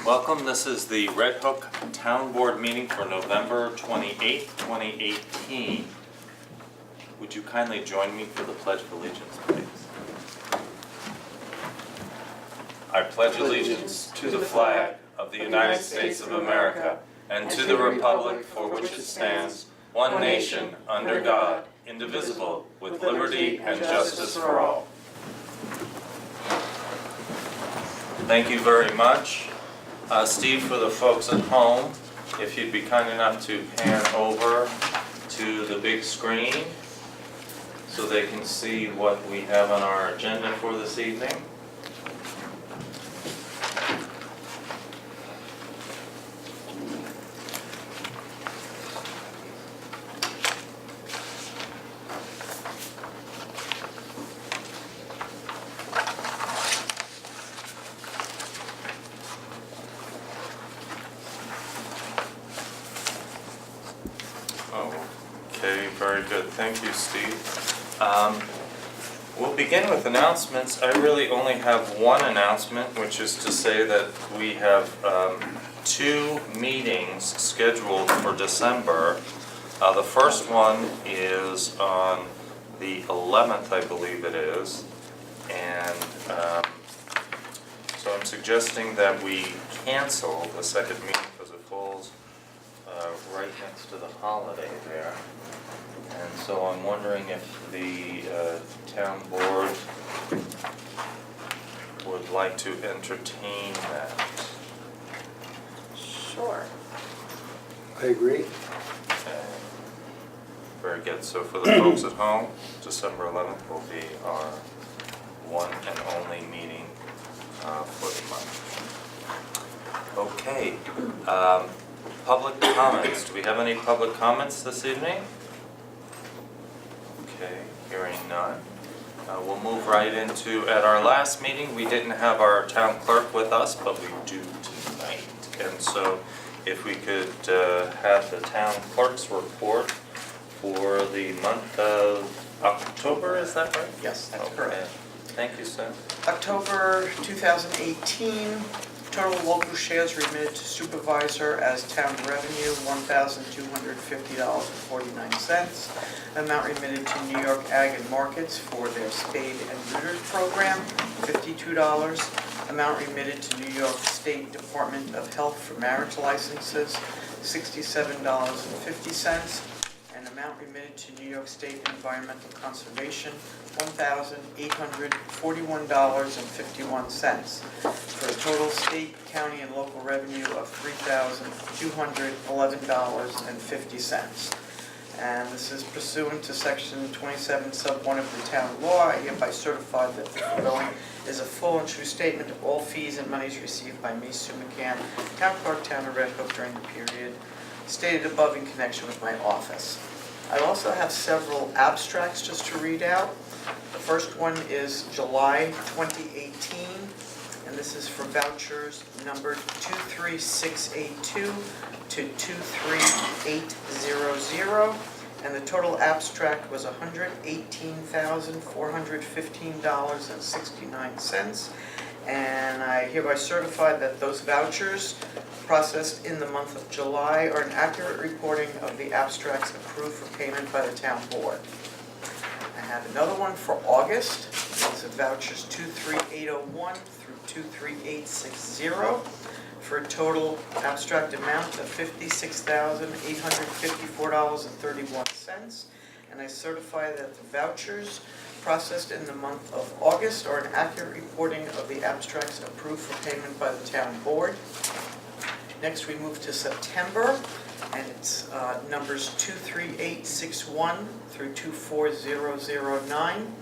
Welcome, this is the Red Hook Town Board meeting for November 28th, 2018. Would you kindly join me for the Pledge of Allegiance, please? I pledge allegiance to the flag of the United States of America and to the republic for which it stands, one nation, under God, indivisible, with liberty and justice for all. Thank you very much. Steve, for the folks at home, if you'd be kind enough to pan over to the big screen so they can see what we have on our agenda for this evening. Okay, very good. Thank you, Steve. We'll begin with announcements. I really only have one announcement, which is to say that we have two meetings scheduled for December. The first one is on the 11th, I believe it is. And so I'm suggesting that we cancel the second meeting because it falls right next to the holiday there. And so I'm wondering if the town board would like to entertain that. Sure. I agree. Okay. Very good. So for the folks at home, December 11th will be our one and only meeting for the month. Okay. Public comments. Do we have any public comments this evening? Okay, hearing none. We'll move right into, at our last meeting, we didn't have our town clerk with us, but we do tonight. And so if we could have the town clerk's report for the month of October, is that right? Yes, that's Okay. correct. Thank you, Seth. October 2018, total local shares remitted to supervisor as town revenue, $1,250.49. Amount remitted to New York Ag and Markets for their spade and neuter program, $52. Amount remitted to New York State Department of Health for marriage licenses, $67.50. And amount remitted to New York State Environmental Conservation, $1,841.51, for a total state, county, and local revenue of $3,211.50. And this is pursuant to section 27 sub 1 of the town law. I hereby certify that the foregoing is a full and true statement of all fees and monies received by me, Sue McCann, town clerk, town of Red Hook, during the period stated above in connection with my office. I also have several abstracts just to read out. The first one is July 2018, and this is for vouchers numbered 23682 to 23800, and the total abstract was $118,415.69. And I hereby certify that those vouchers processed in the month of July are an accurate reporting of the abstracts approved for payment by the town board. I have another one for August. These are vouchers 23801 through 23860 for a total abstract amount of $56,854.31. And I certify that the vouchers processed in the month of August are an accurate reporting of the abstracts approved for payment by the town board. Next we move to September, and it's numbers 23861 through 24009.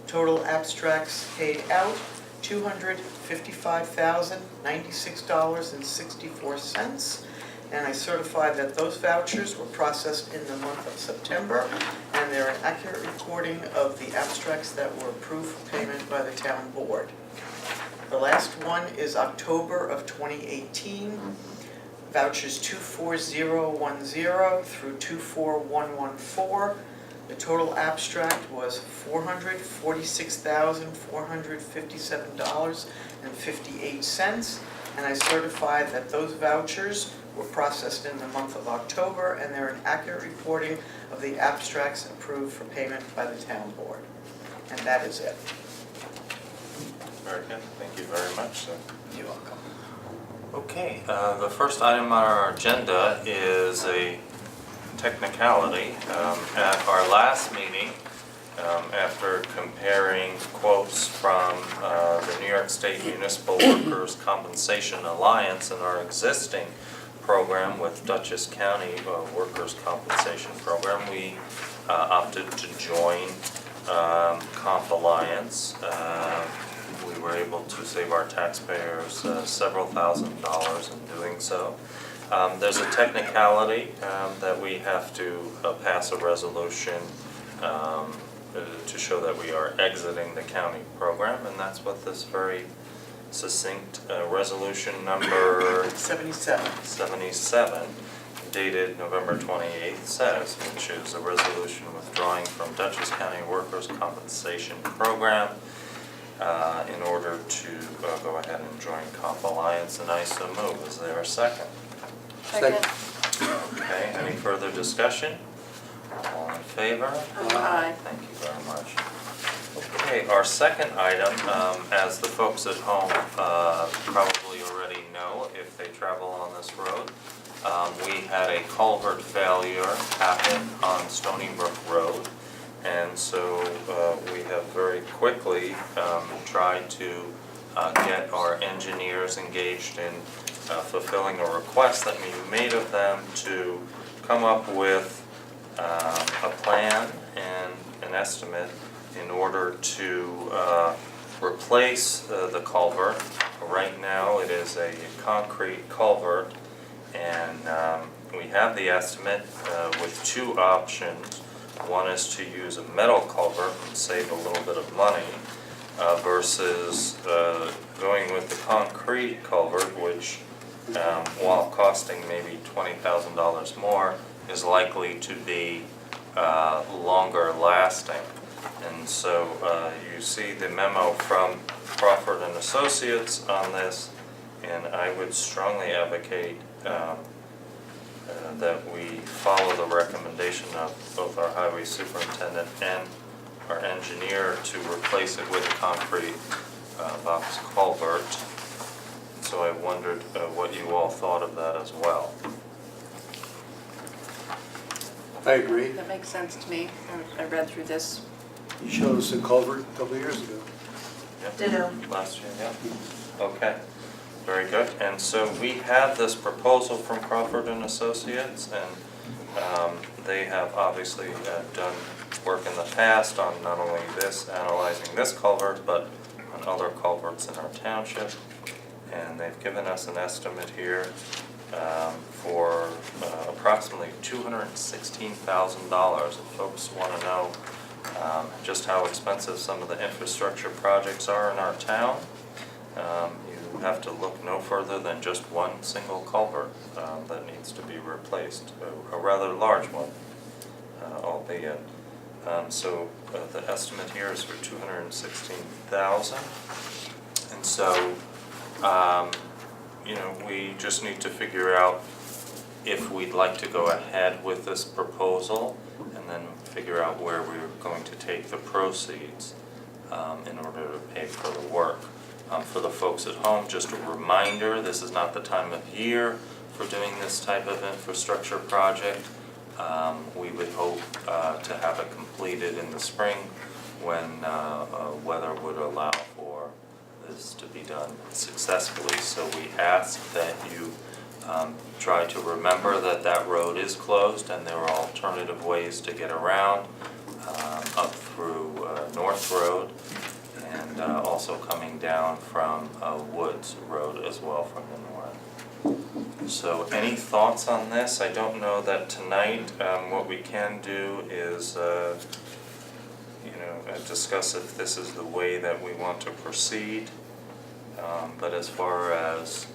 Total abstracts paid out, $255,096.64. And I certify that those vouchers were processed in the month of September, and they're an accurate recording of the abstracts that were approved for payment by the town board. The last one is October of 2018. Vouchers 24010 through 24114. The total abstract was $446,457.58. and I certify that those vouchers were processed in the month of October, and they're an accurate reporting of the abstracts approved for payment by the town board. And that is it. Very good, thank you very much, sir. You're welcome. Okay, the first item on our agenda is a technicality. At our last meeting, after comparing quotes from the New York State Municipal Workers' Compensation Alliance and our existing program with Dutchess County Workers' Compensation Program, we opted to join Comp Alliance. We were able to save our taxpayers several $1,000s in doing so. There's a technicality that we have to pass a resolution to show that we are exiting the county program, and that's what this very succinct resolution number 77 dated November 28th says, which is a resolution withdrawing from Dutchess County Workers' Compensation Program in order to go ahead and join Comp Alliance, and I so move. Is there a second? Second. Okay, any further discussion? All in favor? Aye. Thank you very much. Okay, our second item, as the folks at home probably already know if they travel on this road, we had a culvert failure happen on Stony Brook Road. And so we have very quickly tried to get our engineers engaged in fulfilling a request that we made of them to come up with a plan and an estimate in order to replace the culvert. Right now it is a concrete culvert, and we have the estimate with two options. One is to use a metal culvert and save a little bit of money versus going with the concrete culvert, which while costing maybe $20,000 more, is likely to be longer lasting. And so you see the memo from Crawford and Associates on this, and I would strongly advocate that we follow the recommendation of both our highway superintendent and our engineer to replace it with a concrete box culvert. So I wondered what you all thought of that as well. I agree. That makes sense to me. I read through this. You showed us a culvert a couple of years ago. Yep. Ditto. Last year, yeah. Okay, very good. And so we have this proposal from Crawford and Associates, and they have obviously done work in the past on not only this, analyzing this culvert, but on other culverts in our township. And they've given us an estimate here for approximately $216,000. If folks want to know just how expensive some of the infrastructure projects are in our town, you have to look no further than just one single culvert that needs to be replaced, a rather large one, albeit. So the estimate here is for $216,000, and so you know, we just need to figure out if we'd like to go ahead with this proposal, and then figure out where we're going to take the proceeds in order to pay for the work. For the folks at home, just a reminder, this is not the time of year for doing this type of infrastructure project. We would hope to have it completed in the spring when weather would allow for this to be done successfully. So we ask that you try to remember that that road is closed and there are alternative ways to get around up through North Road, and also coming down from Woods Road as well from the north. So any thoughts on this? I don't know that tonight what we can do is discuss if this is the way that we want to proceed. But as far as,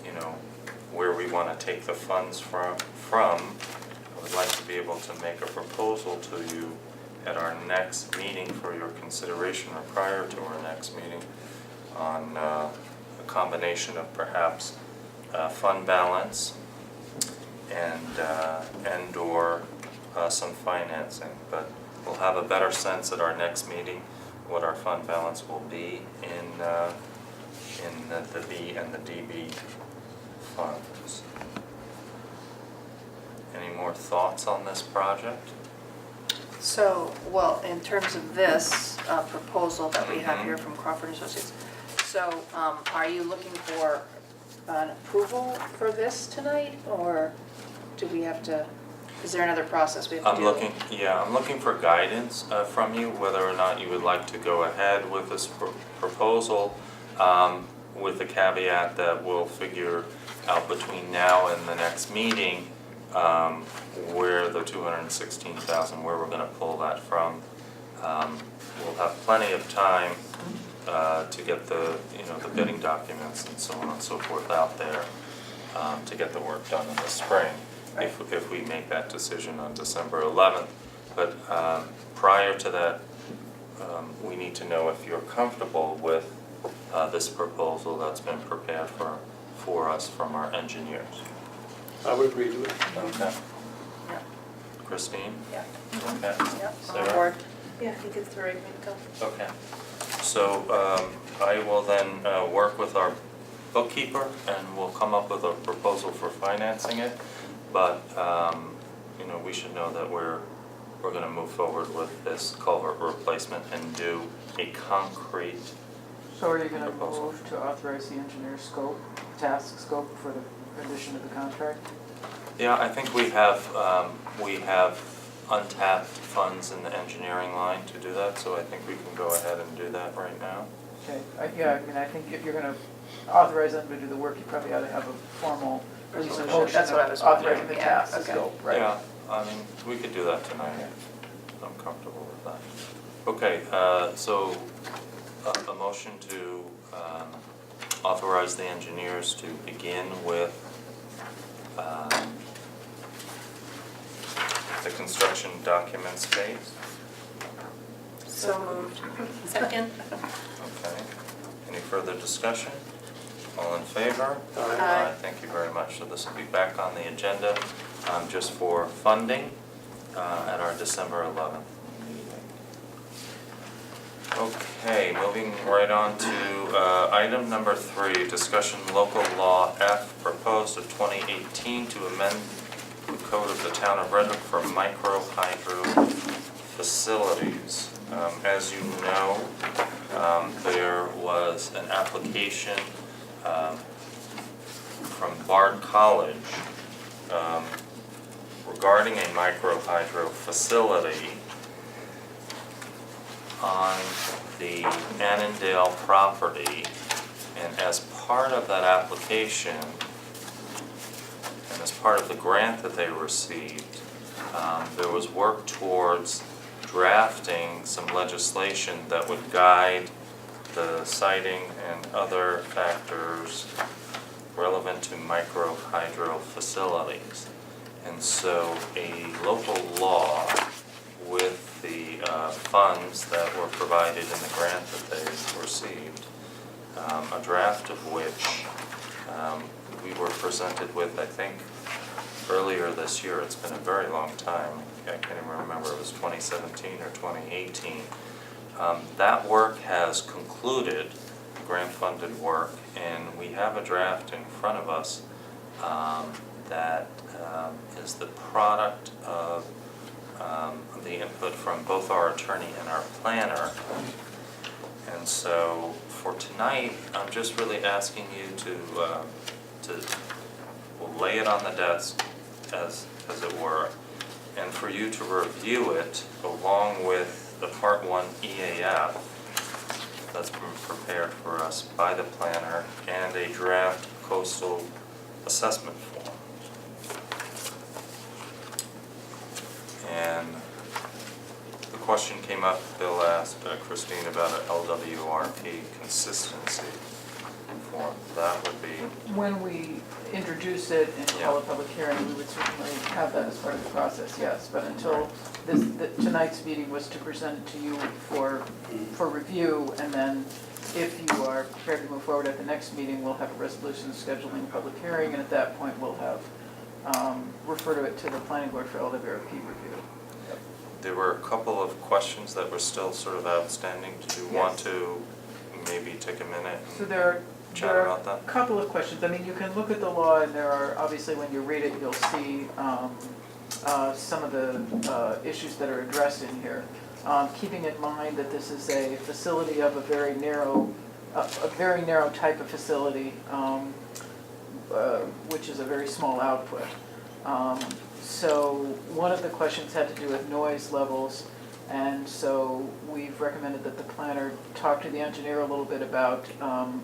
where we want to take the funds from, I would like to be able to make a proposal to you at our next meeting for your consideration, or prior to our next meeting, on a combination of perhaps fund balance and/or some financing. But we'll have a better sense at our next meeting what our fund balance will be in the B and the DB funds. Any more thoughts on this project? So, well, in terms of this proposal that we have here from Crawford and Associates, so are you looking for an approval for this tonight, or do we have to, is there another process we have to do? I'm looking for guidance from you, whether or not you would like to go ahead with this proposal, with the caveat that we'll figure out between now and the next meeting, where the 216,000, where we're gonna pull that from. We'll have plenty of time to get the bidding documents and so on and so forth out there, to get the work done in the spring, if we make that decision on December 11th. But prior to that, we need to know if you're comfortable with this proposal that's been prepared for us from our engineers. I would agree to it. Okay. Yeah. Christine? Yeah. Okay. Yep, on Sarah? board. Yeah, I think it's the right way to go. Okay. So I will then work with our bookkeeper and we'll come up with a proposal for financing it. But we should know that we're gonna move forward with this culvert replacement and do a concrete. So are you gonna Proposal. move to authorize the engineer's task scope for the addition of the contract? Yeah, I think we have untapped funds in the engineering line to do that, so I think we can go ahead and do that right now. Okay, I think if you're gonna authorize them to do the work, you probably ought to have a formal Resolution, motion that's what I was authorizing wondering, the yeah, task okay. scope, right? Yeah, I mean, we could do that tonight. Okay. I'm comfortable with that. Okay, so a motion to authorize the engineers to begin with the construction documents phase. So moved. Second? Okay. Any further discussion? All in favor? Aye. Thank you very much. So this will be back on the agenda just for funding at our December 11th meeting. Okay, moving right on to item number 3, discussion local law F proposed of 2018 to amend the code of the town of Red Hook for micro-hydro facilities. As you know, there was an application from Bard College regarding a micro-hydro facility on the Annandale property. And as part of that application, and as part of the grant that they received, there was work towards drafting some legislation that would guide the siting and other factors relevant to micro-hydro facilities. And so a local law with the funds that were provided in the grant that they received, a draft of which we were presented with, I think, earlier this year. It's been a very long time. I can't even remember, it was 2017 or 2018. That work has concluded, grant-funded work, and we have a draft in front of us that is the product of the input from both our attorney and our planner. And so for tonight, I'm just really asking you to we'll lay it on the desk, as it were, and for you to review it along with the Part 1 EAF that's been prepared for us by the planner and a draft coastal assessment form. And the question came up, Bill asked Christine about an LWRP consistency form, that would be, When we introduce it and call a public hearing, we would certainly have that as part of the process, yes. But until tonight's meeting was to present it to you for review, and then if you are prepared to move forward at the next meeting, we'll have a resolution scheduling a public hearing, and at that point, we'll have, refer to it to the planning board for LWRP review. there were a couple of questions that were still sort of outstanding. Do you want Yes. to maybe take a minute So and there chat are about a that? couple of questions. I mean, you can look at the law, and there are, obviously, when you read it, you'll see some of the issues that are addressed in here. Keeping in mind that this is a facility of a very narrow type of facility, which is a very small output. So one of the questions had to do with noise levels, and so we've recommended that the planner talk to the engineer a little bit about,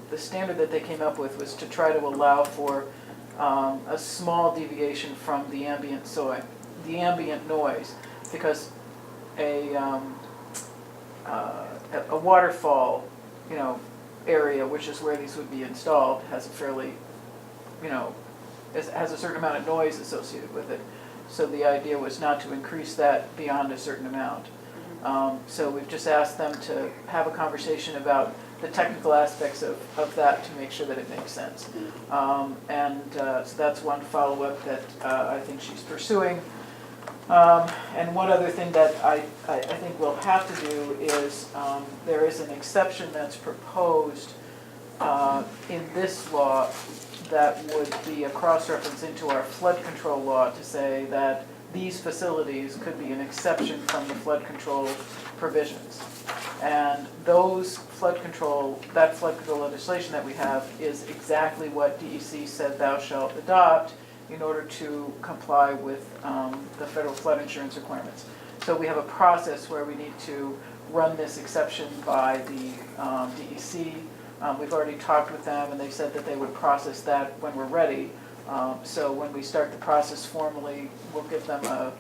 the standard that they came up with was to try to allow for a small deviation from the ambient noise, because a waterfall, area, which is where these would be installed, has a fairly, has a certain amount of noise associated with it. So the idea was not to increase that beyond a certain amount. So we've just asked them to have a conversation about the technical aspects of that to make sure that it makes sense. So that's one follow-up that I think she's pursuing. And one other thing that I think we'll have to do is, there is an exception that's proposed in this law that would be a cross-reference into our flood control law to say that these facilities could be an exception from the flood control provisions. And that flood control legislation that we have is exactly what DEC said thou shalt adopt in order to comply with the federal flood insurance requirements. So we have a process where we need to run this exception by the DEC. We've already talked with them, and they said that they would process that when we're ready. So when we start the process formally, we'll give them a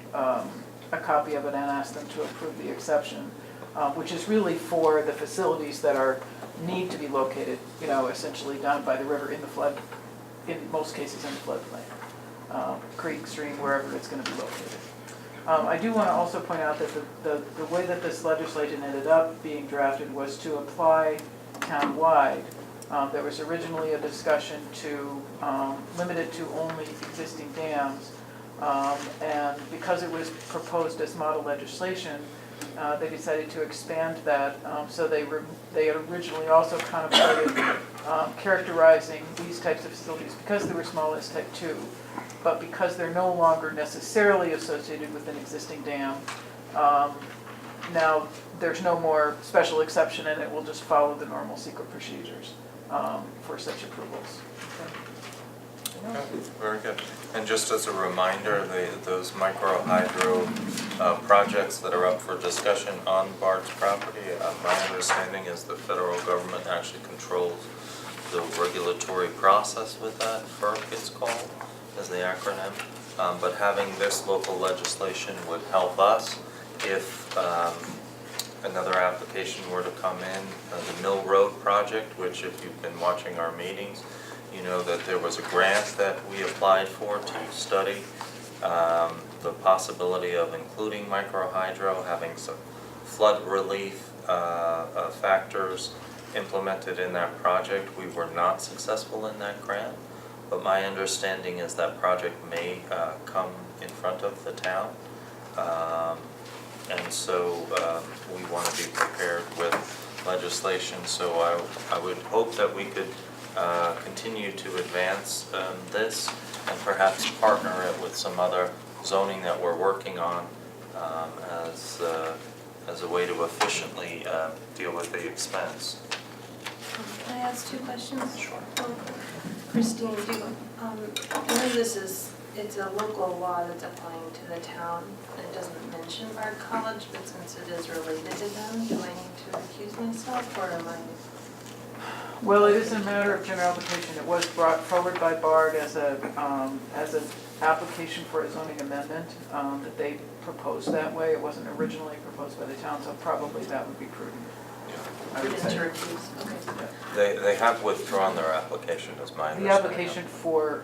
copy of it and ask them to approve the exception, which is really for the facilities that need to be located, essentially down by the river in the flood, in most cases in the floodplain, creek, stream, wherever it's going to be located. I do want to also point out that the way that this legislation ended up being drafted was to apply town-wide. There was originally a discussion to limit it to only existing dams, and because it was proposed as model legislation, they decided to expand that. So they had originally also contemplated characterizing these types of facilities, because they were small, as type 2, but because they're no longer necessarily associated with an existing dam, now there's no more special exception, and it will just follow the normal secret procedures for such approvals. Okay, very good. And just as a reminder, those micro hydro projects that are up for discussion on Bard's property, my understanding is the federal government actually controls the regulatory process with that. FERC, it's called, is the acronym. But having this local legislation would help us if another application were to come in, the Mill Road project, which if you've been watching our meetings, you know that there was a grant that we applied for to study the possibility of including microhydro, having some flood relief factors implemented in that project. We were not successful in that grant, but my understanding is that project may come in front of the town. And so we want to be prepared with legislation. So I would hope that we could continue to advance this and perhaps partner it with some other zoning that we're working on as a way to efficiently deal with the expense. Can I ask two questions? Sure. Christine, I know it's a local law that's applying to the town. It doesn't mention Bard College, but since it is related to them, do I need to recuse myself, or am I? Well, it is a matter of general application. It was brought forward by Bard as an application for a zoning amendment that they proposed that way. It wasn't originally proposed by the town, so probably that would be prudent. I would Put say. into reviews, okay. They have withdrawn their application, is my The understanding. application for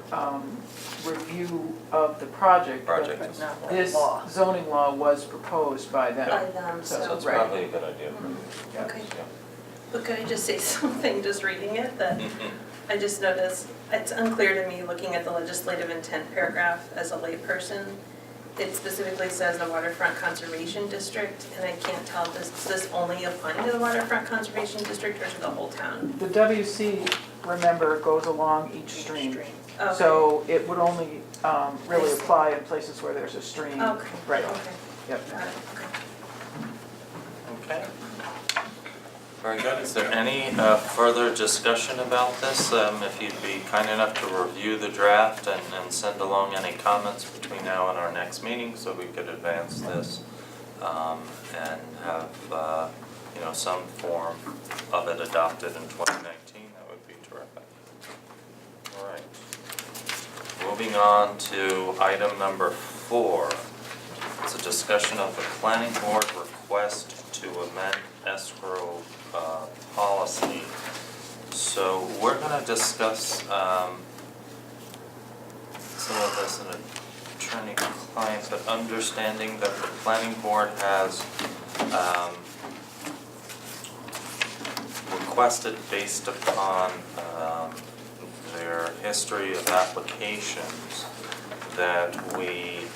review of the project, but Project. But not the this law. zoning law was proposed by them. By them, So- So it's Right. probably a good idea. Yeah. Okay. Yeah. But could I just say something, just reading it, that Mhm. I just noticed, it's unclear to me, looking at the legislative intent paragraph as a layperson. It specifically says the waterfront conservation district, and I can't tell, does this only apply to the waterfront conservation district or to the whole town? The WC, remember, goes along each stream. Okay. So it would only really I see. apply in places where there's a stream. Okay. Right, Okay, yep. got it, okay. Okay. Very good. Is there any further discussion about this? If you'd be kind enough to review the draft and send along any comments between now and our next meeting so we could advance this and have, some form of it adopted in 2019, that would be terrific. All right. Moving on to item number 4. It's a discussion of the planning board request to amend escrow policy. So we're gonna discuss some of this in attorney-client, but understanding that the planning board has requested, based upon their history of applications, that we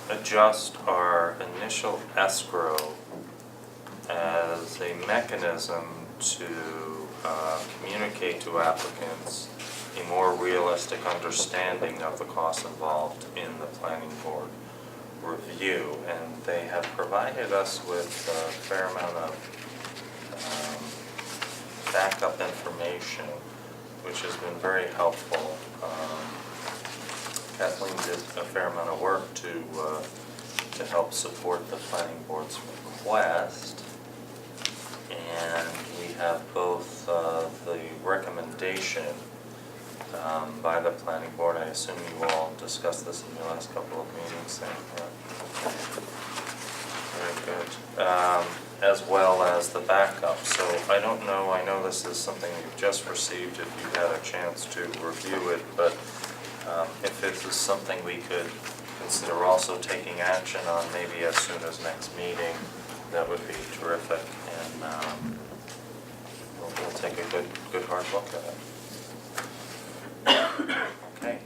adjust our initial escrow as a mechanism to communicate to applicants a more realistic understanding of the costs involved in the planning board review. And they have provided us with a fair amount of backup information, which has been very helpful. Kathleen did a fair amount of work to help support the planning board's request. And we have both the recommendation by the planning board. I assume you all discussed this in your last couple of meetings, Sam, correct? Very good. As well as the backup. So I don't know, I know this is something you've just received if you've had a chance to review it, but if this is something we could consider also taking action on maybe as soon as next meeting, that would be terrific, and we'll take a good hard look at it. Okay,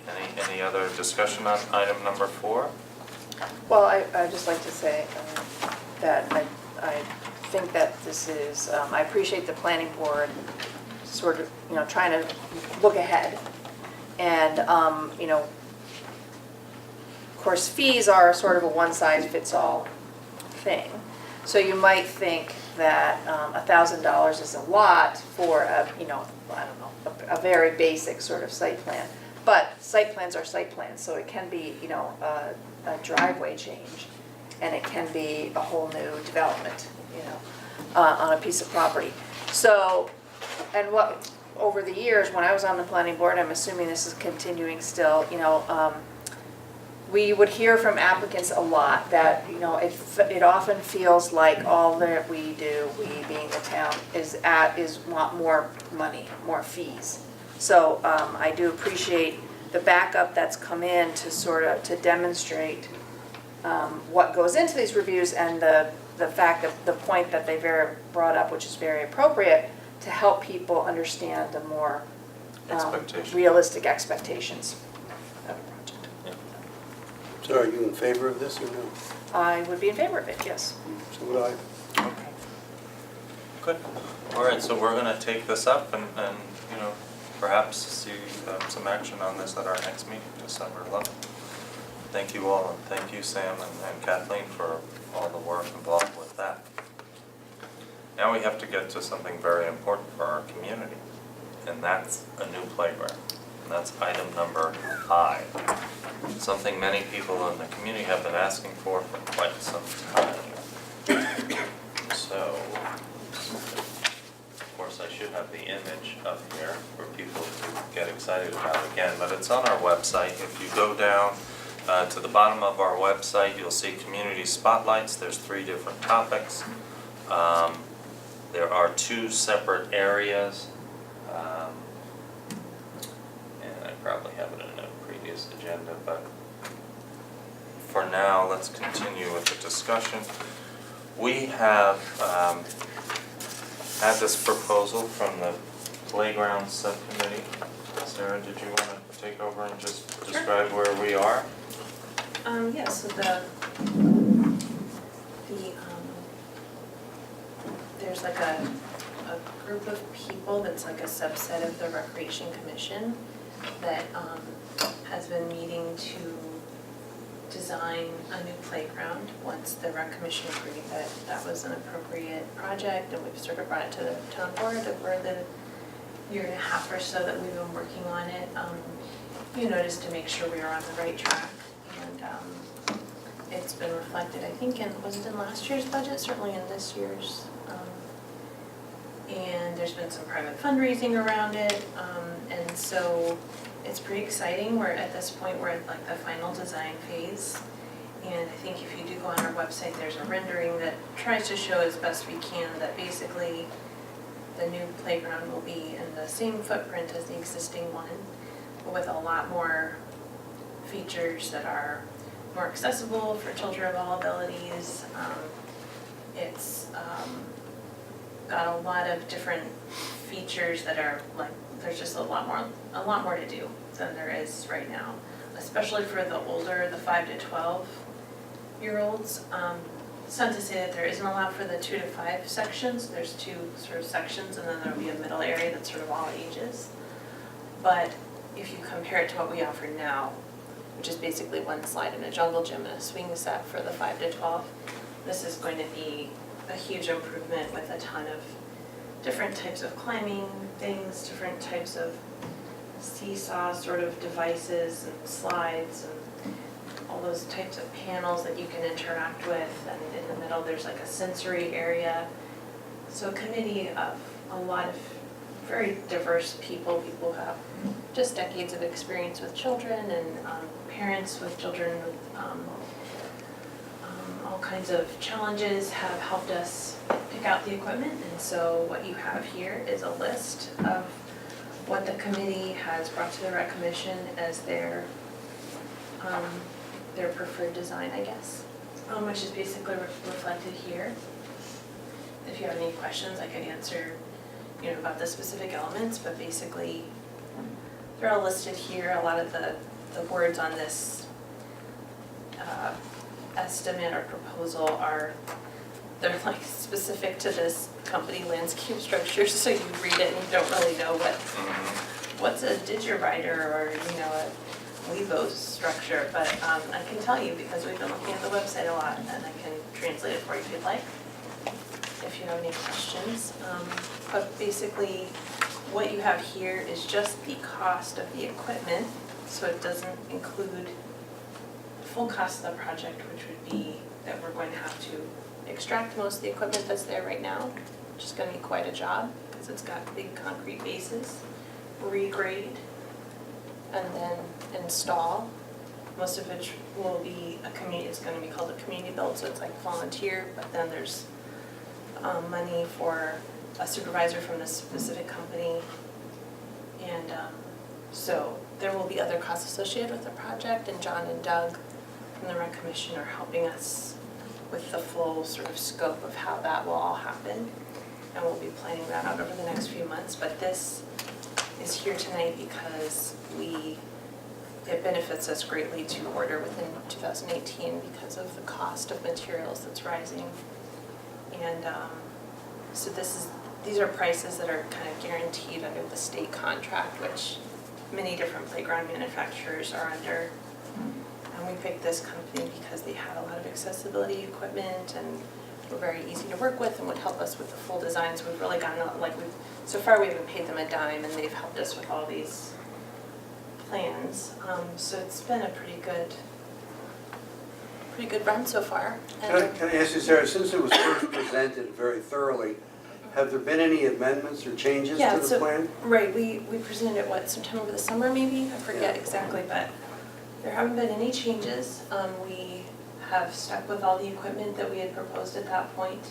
any other discussion on item number 4? Well, I'd just like to say that I think that this is, I appreciate the planning board sort of, trying to look ahead. And, of course, fees are sort of a one-size-fits-all thing. So you might think that $1,000 is a lot for a very basic sort of site plan. But site plans are site plans, so it can be, a driveway change, and it can be a whole new development, on a piece of property. So, and what, over the years, when I was on the planning board, I'm assuming this is continuing still, we would hear from applicants a lot that, it often feels like all that we do, we being the town, is want more money, more fees. So I do appreciate the backup that's come in to sort of, to demonstrate what goes into these reviews, and the fact that the point that they brought up, which is very appropriate, to help people understand the more realistic expectations of a project. So are you in favor of this or no? I would be in favor of it, yes. So would I. Okay. Good. All right, so we're gonna take this up and perhaps see some action on this at our next meeting, December 11th. Thank you all, and thank you, Sam and Kathleen, for all the work involved with that. Now we have to get to something very important for our community, and that's a new playground. And that's item number 5. Something many people in the community have been asking for quite some time. So, of course, I should have the image up here for people to get excited about again, but it's on our website. If you go down to the bottom of our website, you'll see community spotlights. There's 3 different topics. There are two separate areas. And I probably have it in a previous agenda, but for now, let's continue with the discussion. We have had this proposal from the playground subcommittee. Sarah, did you want to take over and just describe where we are? Yeah, so there's like a group of people that's like a subset of the Recreation Commission that has been meeting to design a new playground once the Rec Commission agreed that that was an appropriate project, and we've sort of brought it to the town board over the year and a half or so that we've been working on it, just to make sure we are on the right track. And it's been reflected, I think, was it in last year's budget? Certainly in this year's. And there's been some private fundraising around it, and so it's pretty exciting. We're at this point, we're at like the final design phase. And I think if you do go on our website, there's a rendering that tries to show as best we can that basically the new playground will be in the same footprint as the existing one, but with a lot more features that are more accessible for children of all abilities. It's got a lot of different features that are like, there's just a lot more to do than there is right now, especially for the older, the 5 to 12-year-olds. It's not to say that there isn't a lot for the 2 to 5 sections. There's two sort of sections, and then there'll be a middle area that's sort of all ages. But if you compare it to what we offer now, which is basically one slide in a jungle gym and a swing set for the 5 to 12, this is going to be a huge improvement with a ton of different types of climbing things, different types of seesaw sort of devices and slides and all those types of panels that you can interact with, and in the middle there's like a sensory area. So a committee of a lot of very diverse people who have just decades of experience with children, and parents with children with all kinds of challenges have helped us pick out the equipment. And so what you have here is a list of what the committee has brought to the Rec Commission as their preferred design, I guess, which is basically reflected here. If you have any questions, I can answer, about the specific elements, but basically they're all listed here. A lot of the words on this estimate or proposal they're like specific to this company, Landscape Structures, so you read it and you don't really know what's a digirider or a Wevo structure, but I can tell you because we've been looking at the website a lot, and I can translate it for you if you'd like, if you have any questions. But basically, what you have here is just the cost of the equipment, so it doesn't include the full cost of the project, which would be that we're going to have to extract most of the equipment that's there right now, which is going to be quite a job because it's got big concrete bases, regrade, and then install, most of which will be it's going to be called a community build, so it's like volunteer, but then there's money for a supervisor from this specific company, and so there will be other costs associated with the project, and John and Doug from the Rec Commission are helping us with the full sort of scope of how that will all happen, and we'll be planning that out over the next few months. But this is here tonight because it benefits us greatly to order within 2018 because of the cost of materials that's rising. And so these are prices that are kind of guaranteed under the state contract, which many different playground manufacturers are under. And we picked this company because they had a lot of accessibility equipment and were very easy to work with and would help us with the full design. So we've really gotten, so far we haven't paid them a dime, and they've helped us with all these plans. So it's been a pretty good run so far. And Can I ask you, Sarah, since it was first presented very thoroughly, have there been any amendments or changes to the plan? Right, we presented it, sometime over the summer maybe? I forget exactly, but there haven't been any changes. We have stuck with all the equipment that we had proposed at that point.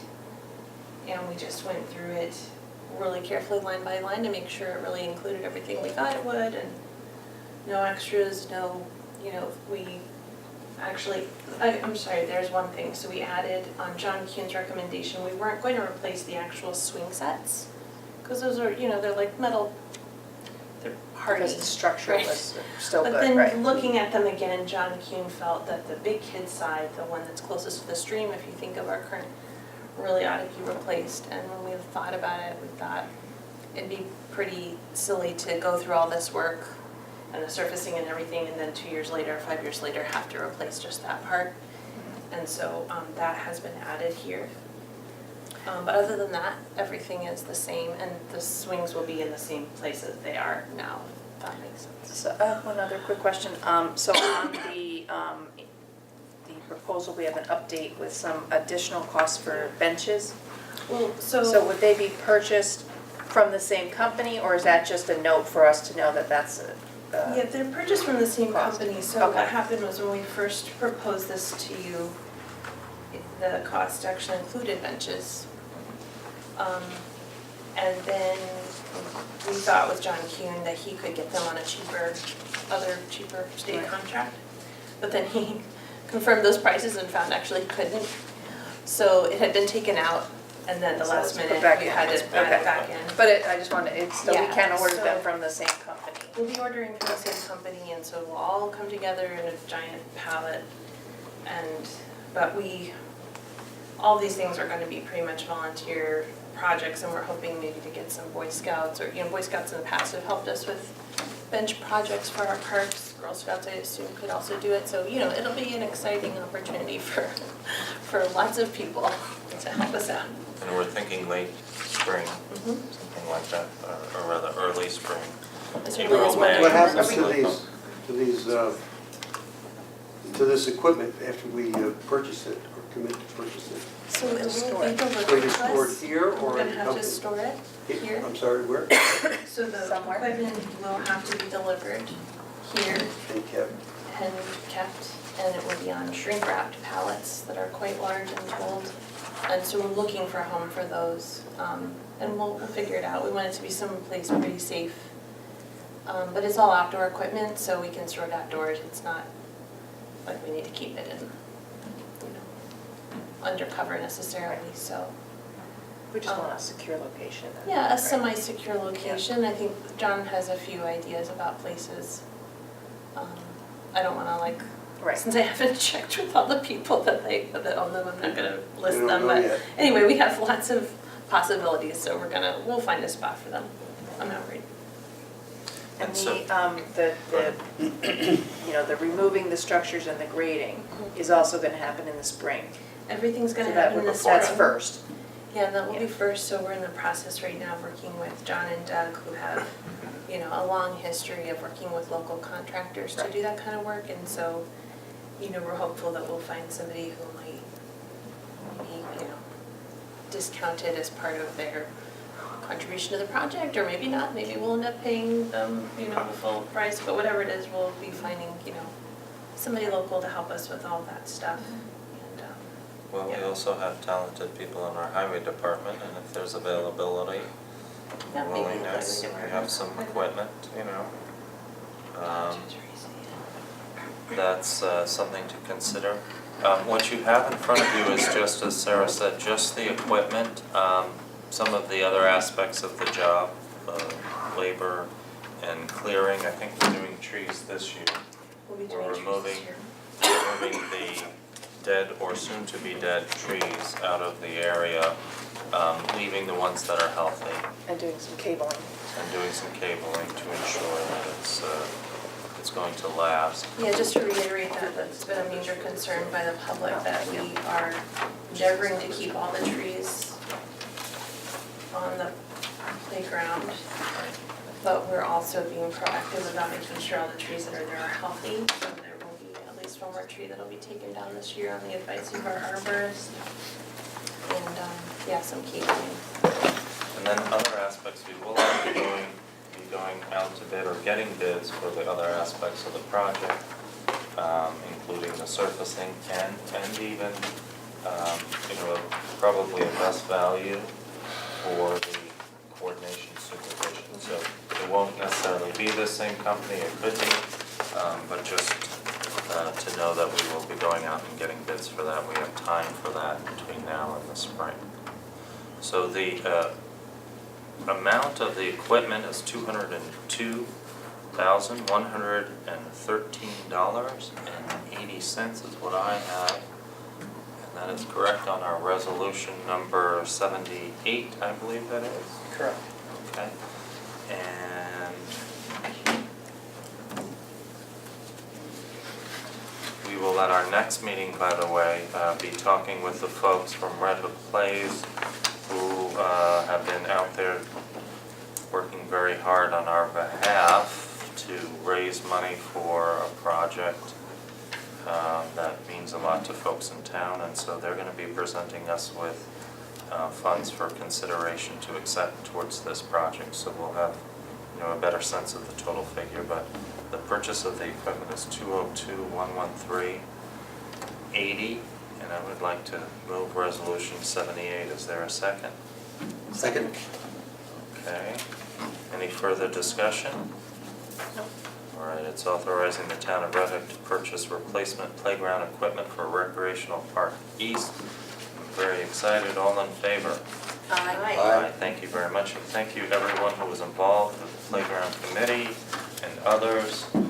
and we just went through it really carefully line by line to make sure it really included everything we thought it would, and no extras, no, you know, we actually, I'm sorry, there's one thing, so we added, on John Kuhn's recommendation, we weren't going to replace the actual swing sets, because those are, you know, they're like metal, they're hardy. Because the structure right? was still But good, right? then looking at them again, John Kuhn felt that the big kid side, the one that's closest to the stream, if you think of our current, really ought to be replaced. And when we thought about it, we thought it'd be pretty silly to go through all this work and the surfacing and everything, and then 2 years later, 5 years later, have to replace just that part. And so that has been added here. But other than that, everything is the same, and the swings will be in the same places they are now, if that makes sense. So I have one other quick question. So on the proposal, we have an update with some additional costs for benches. Well, So would they be purchased from the same company, or is that just a note for us to know that that's a? yeah, they're purchased from the same Cost. company, so Okay. what happened was when we first proposed this to you, the cost actually included benches. And then we thought with John Kuhn that he could get them on a cheaper state Right. contract. But then he confirmed those prices and found actually he couldn't. So it had been taken out, and then the So last it's put minute, back we in. had to add Okay. it back in. But I just wanted, so we Yeah, can order so- them from the same company. We'll be ordering from the same company, and so we'll all come together in a giant pallet. But all these things are gonna be pretty much volunteer projects, and we're hoping maybe to get some Boy Scouts, or, you know, Boy Scouts in the past have helped us with bench projects for our parks. Girl Scouts, I assume, could also do it, so, you know, it'll be an exciting opportunity for lots of people to help us out. And we're thinking late spring, something like that, or rather early spring. As April, early as May. when- What happens Something like to these, to this equipment after we purchase it or commit to purchase it? So it will Store be it. Will delivered you to store it us. here or We're in gonna the have company? to store it here. I'm sorry, where? So the Somewhere. equipment will have to be delivered here And kept. and kept, and it will be on shrink wrapped pallets that are quite large and cold. And so we're looking for a home for those, and we'll figure it out. We want it to be someplace pretty safe. But it's all outdoor equipment, so we can store it outdoors. It's not like we need to keep it in, you know, undercover necessarily, so. We just want a secure location. Yeah, a Right. semi-secure location. I think John has a few ideas about places. I don't wanna Right. since I haven't checked with all the people that own them, I'm not gonna list You don't them, know but yet. anyway, we have lots of possibilities, so we'll find a spot for them. I'm not worried. And And so- the you know, the removing the structures and the grading is also gonna happen in the spring. Everything's gonna So that happen in would- the spring. That's first. Yeah, that will be Yeah. first, so we're in the process right now working with John and Doug, who have, you know, a long history of working with local contractors to Right. do that kind of work, and so, you know, we're hopeful that we'll find somebody who might be, you know, discounted as part of their contribution to the project, or maybe not, maybe we'll end up paying them, you know, the full price, but whatever it is, we'll be finding, you know, somebody local to help us with all that stuff. And, Well, we Yeah. also have talented people in our highway department, and if there's availability, yeah, maybe the willingness, highway we have department. some equipment, you know. That's something to consider. What you have in front of you is just, as Sarah said, just the equipment. Some of the other aspects of the job, labor and clearing, I think we're doing trees this year. We'll be We're doing trees removing- this year. Removing the dead or soon-to-be-dead trees out of the area, leaving the ones that are healthy, And doing some cabling. and doing some cabling to ensure that it's going to last. Yeah, just to reiterate that, that's been a major concern by the public, that we are endeavoring to keep all the trees on the playground, but we're also being proactive about making sure all the trees that are there are healthy. So there will be at least one more tree that'll be taken down this year on the advice of our arborist. And, yeah, some cabling. And then other aspects, we will be going out to bid or getting bids for the other aspects of the project, including the surfacing and even, you know, probably a best value for the coordination supervision. So it won't necessarily be the same company, it could be, but just to know that we will be going out and getting bids for that. We have time for that between now and the spring. So the amount of the equipment is $202,113.80 is what I have. And that is correct on our resolution number 78, I believe that is. Correct. Okay. And we will at our next meeting, by the way, be talking with the folks from Red Hook Plays who have been out there working very hard on our behalf to raise money for a project that means a lot to folks in town, and so they're going to be presenting us with funds for consideration to accept towards this project. So we'll have, a better sense of the total figure, but the purchase of the equipment is $202,113.80, and I would like to move resolution 78. Is there a second? Second. Okay. Any further discussion? No. All right, it's authorizing the town of Red Hook to purchase replacement playground equipment for Recreational Park East. I'm very excited. All in favor? Aye. Thank you very much, and thank you everyone who was involved with the playground committee and others. We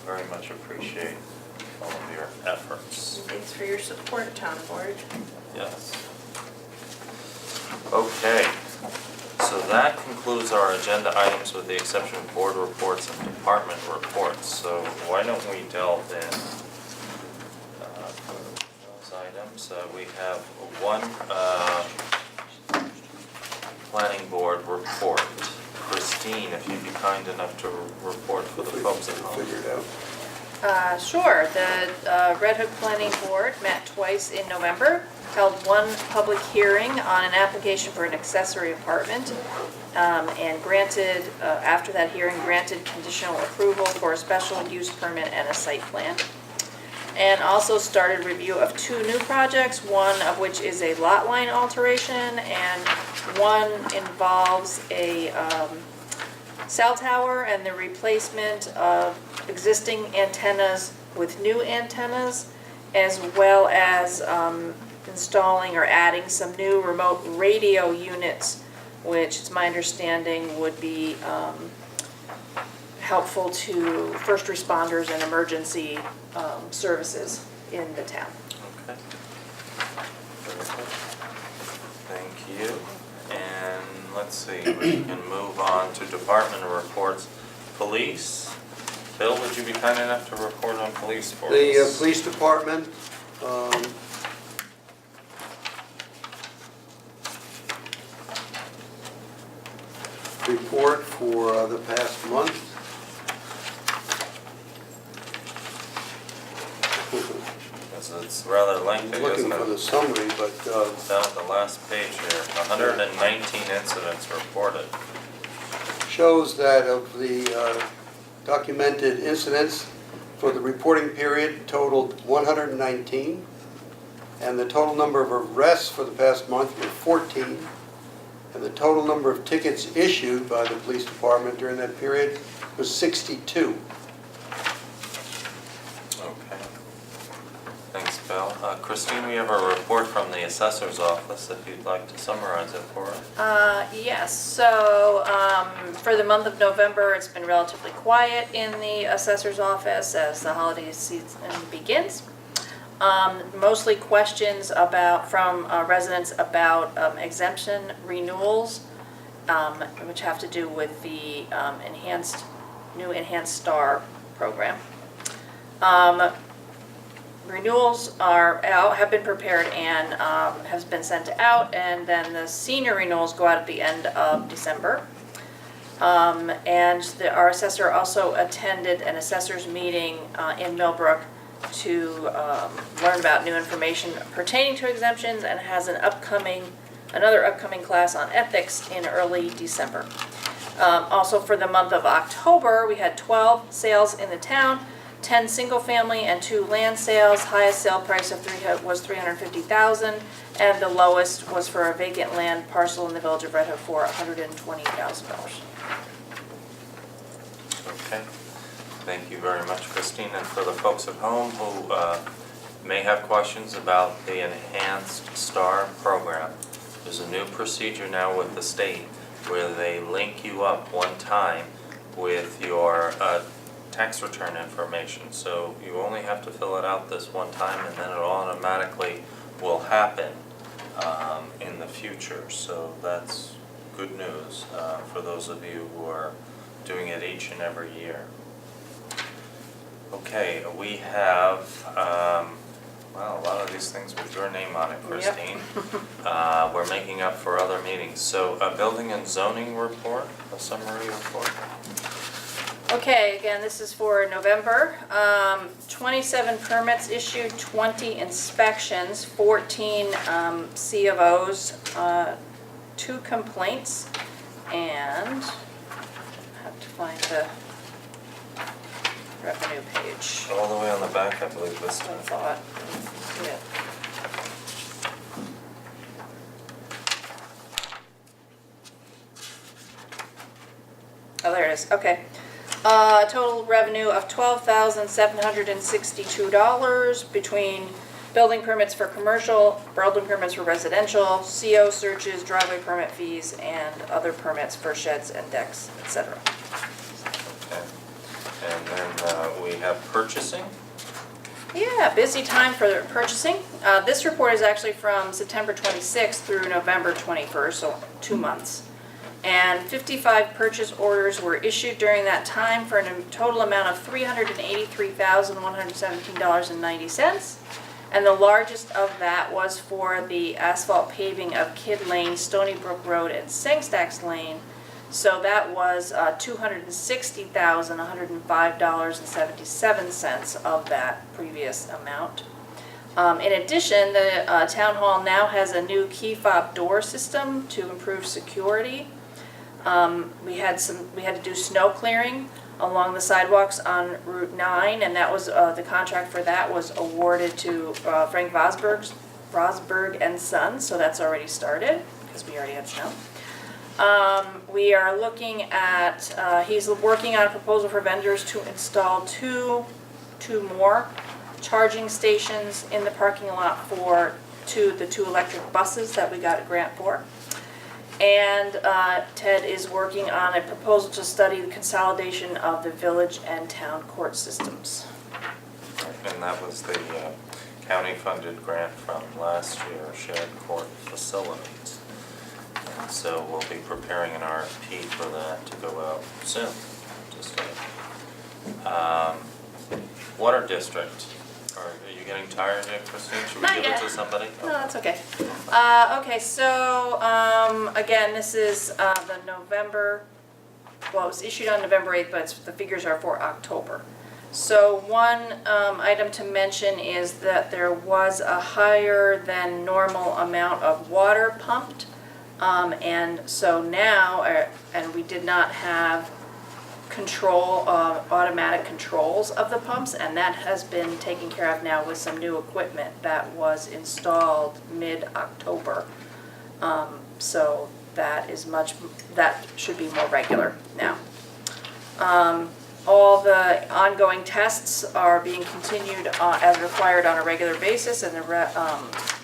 very much appreciate all of your efforts. Thanks for your support, town board. Yes. Okay, so that concludes our agenda items with the exception of board reports and department reports. So why don't we delve in for those items. We have one planning board report. Christine, if you'd be kind enough to report for the folks at home. Figure it out. Sure. The Red Hook Planning Board met twice in November, held one public hearing on an application for an accessory apartment, and granted, after that hearing, granted conditional approval for a special use permit and a site plan. And also started review of two new projects, one of which is a lot line alteration, and one involves a cell tower and the replacement of existing antennas with new antennas, as well as installing or adding some new remote radio units, which it's my understanding would be helpful to first responders and emergency services in the town. Okay. Very good. Thank you. And let's see, we can move on to department reports. Police. Bill, would you be kind enough to report on police for us? The police department, report for the past month. It's rather I'm lengthy, looking isn't for the it? summary, but It's down at the last page here. 119 incidents reported. shows that of the documented incidents for the reporting period totaled 119, and the total number of arrests for the past month were 14, and the total number of tickets issued by the police department during that period was 62. Okay. Thanks, Bill. Christine, we have a report from the assessor's office, if you'd like to summarize it for us. Yes, so for the month of November, it's been relatively quiet in the assessor's office as the holiday season begins. Mostly questions from residents about exemption renewals, which have to do with the new enhanced STAR program. Renewals are out, have been prepared and has been sent out, and then the senior renewals go out at the end of December. And our assessor also attended an assessor's meeting in Millbrook to learn about new information pertaining to exemptions, and has another upcoming class on ethics in early December. Also for the month of October, we had 12 sales in the town. 10 single-family and 2 land sales. Highest sale price was $350,000, and the lowest was for a vacant land parcel in the village of Red Hook for $120,000. Okay, thank you very much, Christine. And for the folks at home who may have questions about the Enhanced STAR program, there's a new procedure now with the state where they link you up one time with your tax return information. So you only have to fill it out this one time, and then it automatically will happen in the future. So that's good news for those of you who are doing it each and every year. Okay, we have, well, a lot of these things with your name on it, Christine. We're making up for other meetings. So a building and zoning report, a summary report. Okay, again, this is for November. 27 permits issued, 20 inspections, 14 C of Os, 2 complaints, and I have to find the revenue page. All the way on the back, I believe, this I time. thought, yeah. Oh, there it is, okay. Total revenue of $12,762 between building permits for commercial, building permits for residential, CO searches, driveway permit fees, and other permits for sheds and decks, etc. Okay. And then we have purchasing. Yeah, busy time for purchasing. This report is actually from September 26th through November 21st, so 2 months. And 55 purchase orders were issued during that time for a total amount of $383,117.90. And the largest of that was for the asphalt paving of Kidd Lane, Stony Brook Road, and Sangstacks Lane. So that was $260,105.77 of that previous amount. In addition, the town hall now has a new key fob door system to improve security. We had to do snow clearing along the sidewalks on Route 9, and that was the contract for that was awarded to Frank Vosberg and Sons, so that's already started because we already had snow. We are looking at, he's working on a proposal for vendors to install two more charging stations in the parking lot for the 2 electric buses that we got a grant for. And Ted is working on a proposal to study the consolidation of the village and town court systems. And that was the county-funded grant from last year, shared court facilities. And so we'll be preparing an RFP for that to go out soon. Water district. Are you getting tired yet, Christine? Should we Not give yet. it to somebody? No, that's okay. Okay, so, again, this is the November, well, it was issued on November 8th, but the figures are for October. So one item to mention is that there was a higher than normal amount of water pumped. And so now, and we did not have automatic controls of the pumps, and that has been taken care of now with some new equipment that was installed mid-October. So that should be more regular now. All the ongoing tests are being continued as required on a regular basis, and the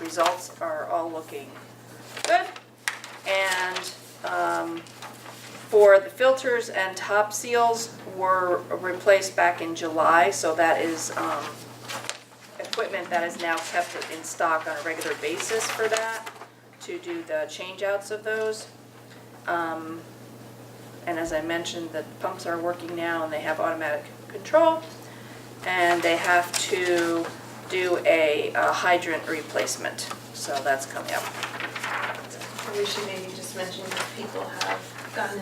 results are all looking good. And for the filters and top seals were replaced back in July, so that is equipment that is now kept in stock on a regular basis for that, to do the change-outs of those. And as I mentioned, the pumps are working now and they have automatic control. And they have to do a hydrant replacement, so that's coming up. We should maybe just mention that people have gotten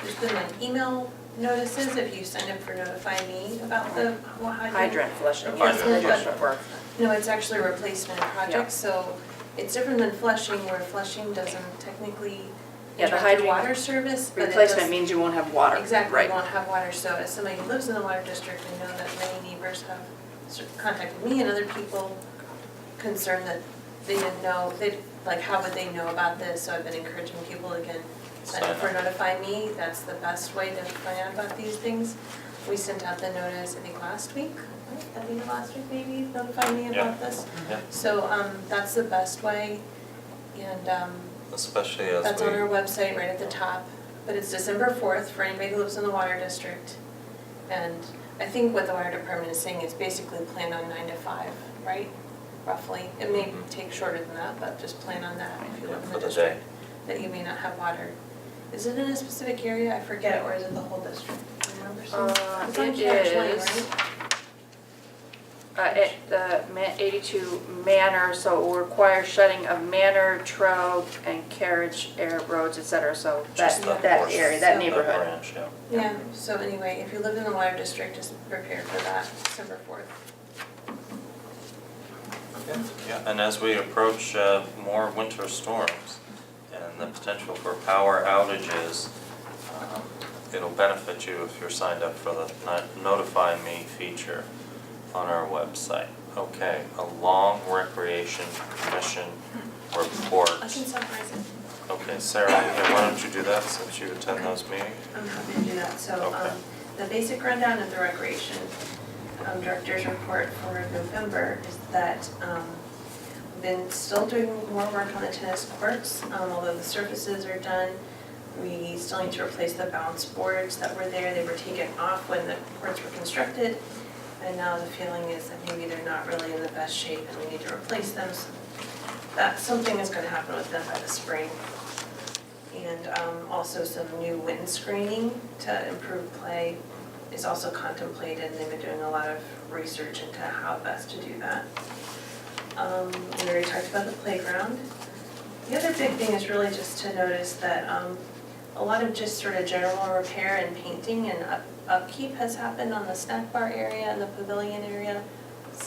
there's been like email notices if you sign up for Notify Me about the Hydrant flushing, yes, Replacement, they but- just work. No, it's actually a replacement Yeah. project, so it's different than flushing, where flushing doesn't technically Yeah, the interrupted hydrant water service, but it replacement does- means you won't have water. Exactly, Right. we won't have water, so as somebody who lives in the water district, I know that many neighbors have contacted me and other people concerned that they didn't know, like, how would they know about this? So I've been encouraging people again, sign up for Notify Me, that's the best way to find out about these things. We sent out the notice, I think last week, right? I think last week maybe, Notify Me about this. Yeah. So, that's the best way, and, Especially as that's on our we, website right at the top, but it's December 4th for anybody who lives in the water district. And I think what the water department is saying is basically plan on 9 to 5, right? Roughly. It may Mhm. take shorter than that, but just plan on that if you live in for the the day. district, that you may not have water. Is it in a specific area? I forget, or is it the whole district? Do you remember? It's on It Carriage Lane, is. right? The 82 Manor, so it will require shutting of Manor, Trogue, and Carriage Air roads, et cetera, so Just that that area, portion, that that neighborhood. branch, yeah. Yeah, so anyway, if you live in the water district, just prepare for that, December 4th. Yeah, and as we approach more winter storms and the potential for power outages, it'll benefit you if you're signed up for the Notify Me feature on our website. Okay, a long recreation commission report. I can summarize it. Okay, Sarah, yeah, why don't you do that since you attend those meetings? I'm happy to do that. So, Okay. the basic rundown of the recreation director's report for November is that we've been still doing more work on the tennis courts, although the surfaces are done. We still need to replace the bounce boards that were there. They were taken off when the courts were constructed. And now the feeling is that maybe they're not really in the best shape and we need to replace them. So that something is gonna happen with them by the spring. And also some new wind screening to improve play is also contemplated, and they've been doing a lot of research into how best to do that. We already talked about the playground. The other big thing is really just to notice that a lot of just sort of general repair and painting and upkeep has happened on the snack bar area and the pavilion area.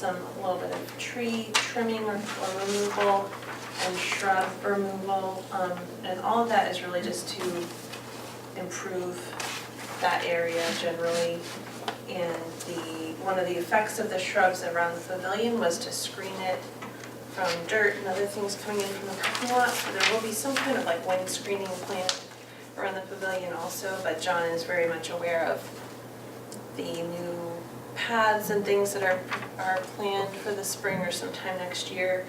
A little bit of tree trimming or removal and shrub removal. And all of that is really just to improve that area generally. And one of the effects of the shrubs around the pavilion was to screen it from dirt and other things coming in from the parking lot. So there will be some kind of like wind screening plan around the pavilion also, but John is very much aware of the new paths and things that are planned for the spring or sometime next year.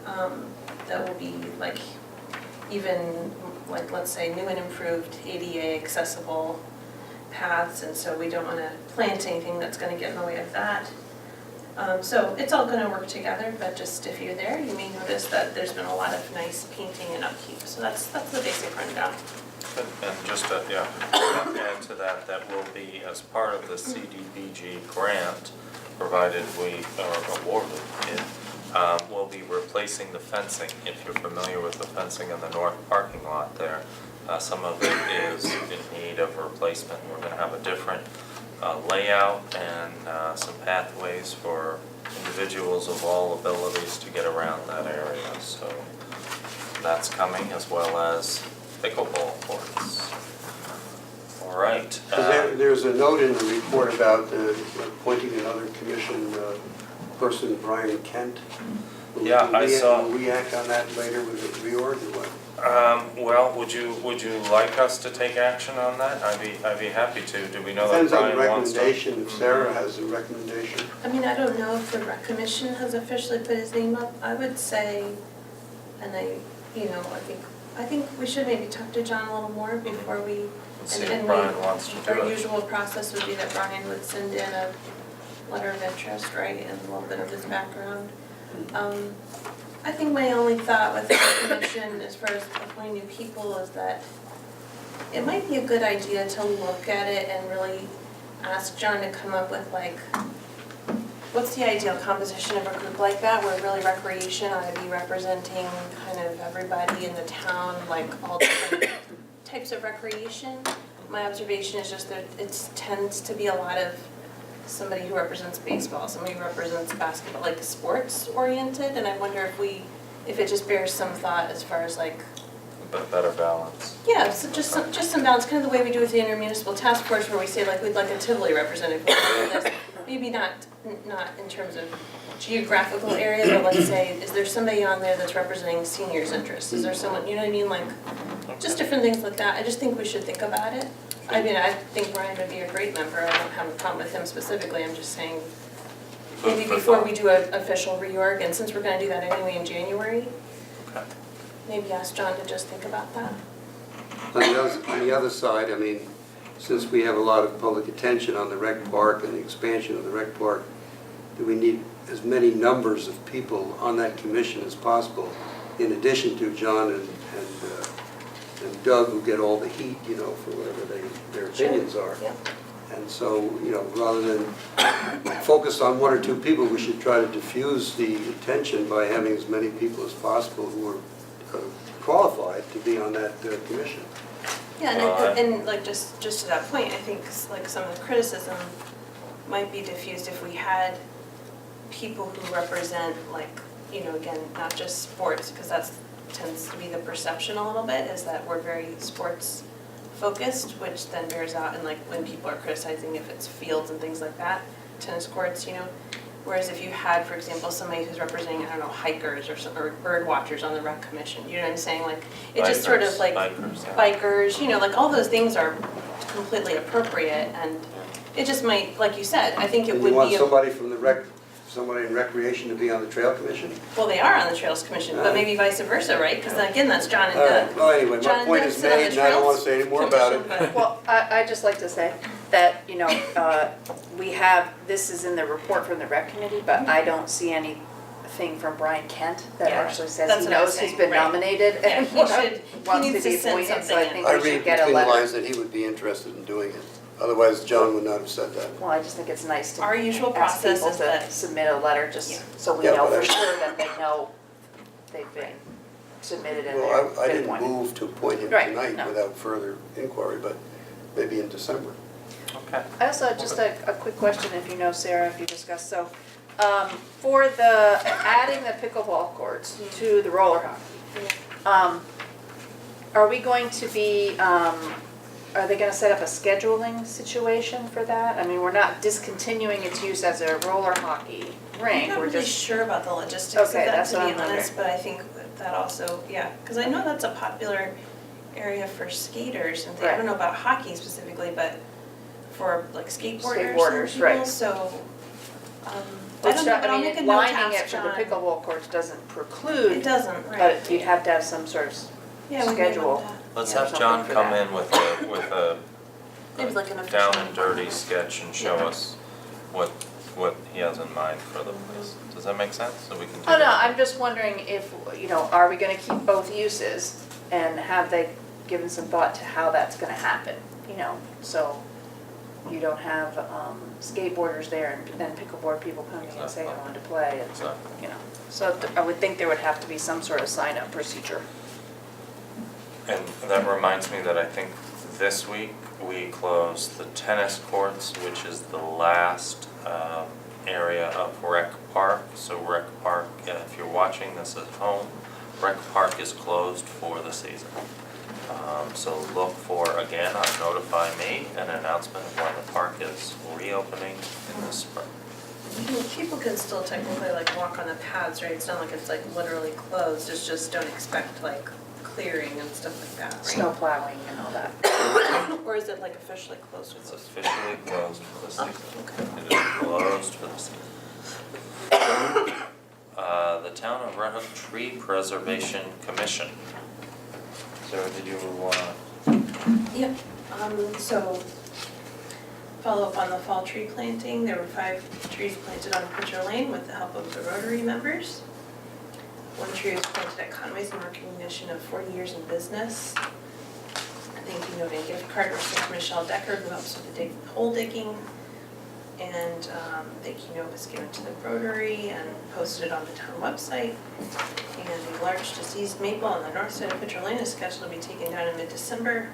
That will be like even like, let's say, new and improved ADA accessible paths, and so we don't want to plant anything that's going to get in the way of that. So it's all going to work together, but just if you're there, you may notice that there's been a lot of nice painting and upkeep. So that's the basic rundown. And just to, add to that, that will be as part of the CDBG grant, provided we are awarded it, we'll be replacing the fencing. If you're familiar with the fencing in the north parking lot there, some of it is in need of replacement. We're gonna have a different layout and some pathways for individuals of all abilities to get around that area. So that's coming, as well as pickleball courts. All right. So there's a note in the report about appointing another commission person, Brian Kent. Yeah, I saw- Will we act on that later with the reorg or what? Well, would you like us to take action on that? I'd be happy to. Do we know that Depends on the Brian wants to? recommendation, if Sarah has a recommendation. I mean, I don't know if the rec commission has officially put his name up. I would say, and I think we should maybe talk to John a little more before we. See if and Brian wants to do Our it. usual process would be that Brian would send in a letter of interest, right, and a little bit of his background. I think my only thought with the commission as far as appointing new people is that it might be a good idea to look at it and really ask John to come up with like, what's the ideal composition of a group like that, where really recreation ought to be representing kind of everybody in the town, like all different types of recreation. My observation is just that it tends to be a lot of somebody who represents baseball, somebody who represents basketball, like sports oriented, and I wonder if it just bears some thought as far as like But better balance. Yeah, so just some balance, kind of the way we do with the intermunicipal task force, where we say like, we'd like a Tivoli representative. Maybe not in terms of geographical area, but let's say, is there somebody on there that's representing seniors' interests? Is there someone, you know what I mean, like, just different things like that. I just think we should think about it. I mean, I think Brian would be a great member, I don't have a problem with him specifically, I'm just saying, maybe before we do an official reorg, and since we're gonna do that anyway in January, Okay. maybe ask John to just think about that. On the other side, I mean, since we have a lot of public attention on the rec park and the expansion of the rec park, do we need as many numbers of people on that commission as possible, in addition to John and Doug, who get all the heat, you know, for whatever their opinions are. Yeah. And so, you know, rather than focus on one or two people, we should try to diffuse the attention by having as many people as possible who are qualified to be on that commission. Yeah, and like just to that point, I think like some of the criticism might be diffused if we had people who represent like, you know, again, not just sports, because that tends to be the perception a little bit, is that we're very sports focused, which then bears out in like when people are criticizing if it's fields and things like that, tennis courts, you know. Whereas if you had, for example, somebody who's representing, I don't know, hikers or bird watchers on the rec commission, you know what I'm saying? Like, it just sort of like, bikers, you know, like all those things are completely appropriate, and it just might, like you said, I think it And would you want be, somebody from the somebody in recreation to be on the trail commission? well, they are on the Trails Commission, but maybe vice versa, right? Because again, that's John and All right, Doug. well, anyway, John my and point Doug is sit on the made, and I don't want to Trails say any more about it. Commission, but- Well, I'd just like to say that, you know, we have, this is in the report from the rec committee, but I don't see anything from Brian Kent that Yeah, actually says that's he what I was knows he's saying, been right. nominated Yeah, and he should- he wants to needs be to send appointed, so something I in. think I we should read get a between the letter. lines that he would be interested in doing it. Otherwise, John would not have said that. Well, I just think it's nice to Our usual ask process people is to that- submit a letter, Yeah. just so we Yeah, know but for I- sure that they know they've been submitted and Well, I they're didn't appointed. move to appoint him Right, tonight no. without further inquiry, but maybe in December. Okay. I also, just a quick question, if you know, Sarah, if you discussed, so, for the, adding the pickleball courts to the roller hockey, are we going to be, are they gonna set up a scheduling situation for that? I mean, we're not discontinuing its use as a roller hockey I'm rink, not we're really just, sure about the logistics of Okay, that, that's to what be I'm honest, but I think that also, yeah, because I know that's a popular area for skaters and things. I Right. don't know about hockey specifically, but for like skateboarders Skateboarders, and people, right. so, I which, don't know, but I'll make a note to lining it ask for the John. pickleball courts doesn't It preclude, doesn't, right. but you'd have to have some sort of Yeah, we may schedule. want that. Let's Yeah, have something John for come that. in with a Maybe like an official. down and dirty sketch and show us what he has in mind for the place. Does that make sense? So we can do Oh, no, that? I'm just wondering if, you know, are we gonna keep both uses? And have they given some thought to how that's gonna happen, you know? So you don't have skateboarders there and then pickleboard people coming and saying, I want to play, and, Exactly. you know. So I would think there would have to be some sort of sign-up procedure. And that reminds me that I think this week we closed the tennis courts, which is the last area of Rec Park. So Rec Park, if you're watching this at home, Rec Park is closed for the season. So look for, again, on Notify Me, an announcement of when the park is reopening in the spring. People can still technically like walk on the paths, right? It's not like it's like literally closed, it's just don't expect like clearing and stuff like that, right? Snow plowing and all that. Or is it like officially closed It's with this? officially closed for the season. Okay. It is closed for the season. The Town of Red Hook Tree Preservation Commission. Sarah, did you wanna? Yep, so follow up on the fall tree planting, there were 5 trees planted on Pitcher Lane with the help of the Rotary members. 1 tree was planted at Conway's in recognition of 40 years in business. A thank you note and gift card was sent to Michelle Decker, who helps with the hole digging. And thank you note was given to the Rotary and posted on the town website. And a large diseased maple on the north side of Pitcher Lane is scheduled to be taken down in mid-December.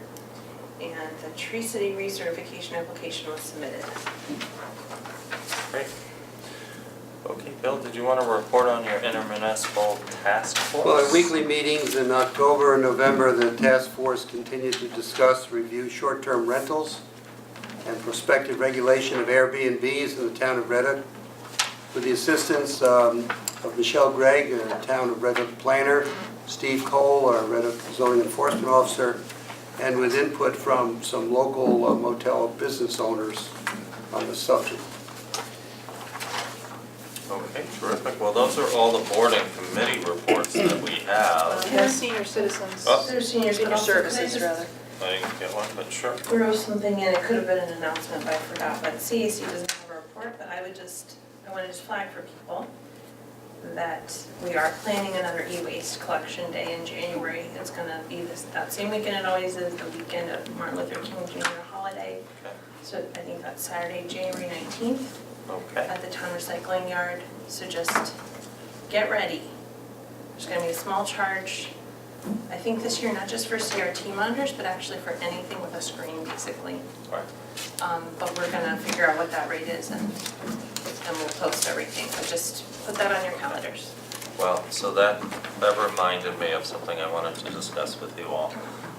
And the Tree City recertification application was submitted. Great. Okay, Bill, did you want to report on your intermunicipal task force? Well, at weekly meetings in October and November, the task force continued to discuss, review short-term rentals and prospective regulation of Airbnbs in the town of Red Hook. With the assistance of Michelle Gregg, a town of Red Hook planner, Steve Cole, our Red Hook zoning enforcement officer, and with input from some local motel business owners on the subject. Okay, terrific. Well, those are all the board and committee reports that we have. Yeah, senior citizens, Oh. There's seniors, but senior also could I services just rather. I didn't get one, but sure. throw something in, it could have been an announcement, but I forgot, but CAC doesn't have a report, but I wanted to flag for people that we are planning another e-waste collection day in January. It's gonna be that same weekend it always is, the weekend of Martin Luther King Jr. holiday. Okay. So I think that's Saturday, January 19th. Okay. At the town recycling yard, so just get ready. There's gonna be a small charge, I think this year, not just for CRT monitors, but actually for anything with a screen, basically. Right. But we're gonna figure out what that rate is and we'll post everything, so just put that on your calendars. Well, so that reminded me of something I wanted to discuss with you all,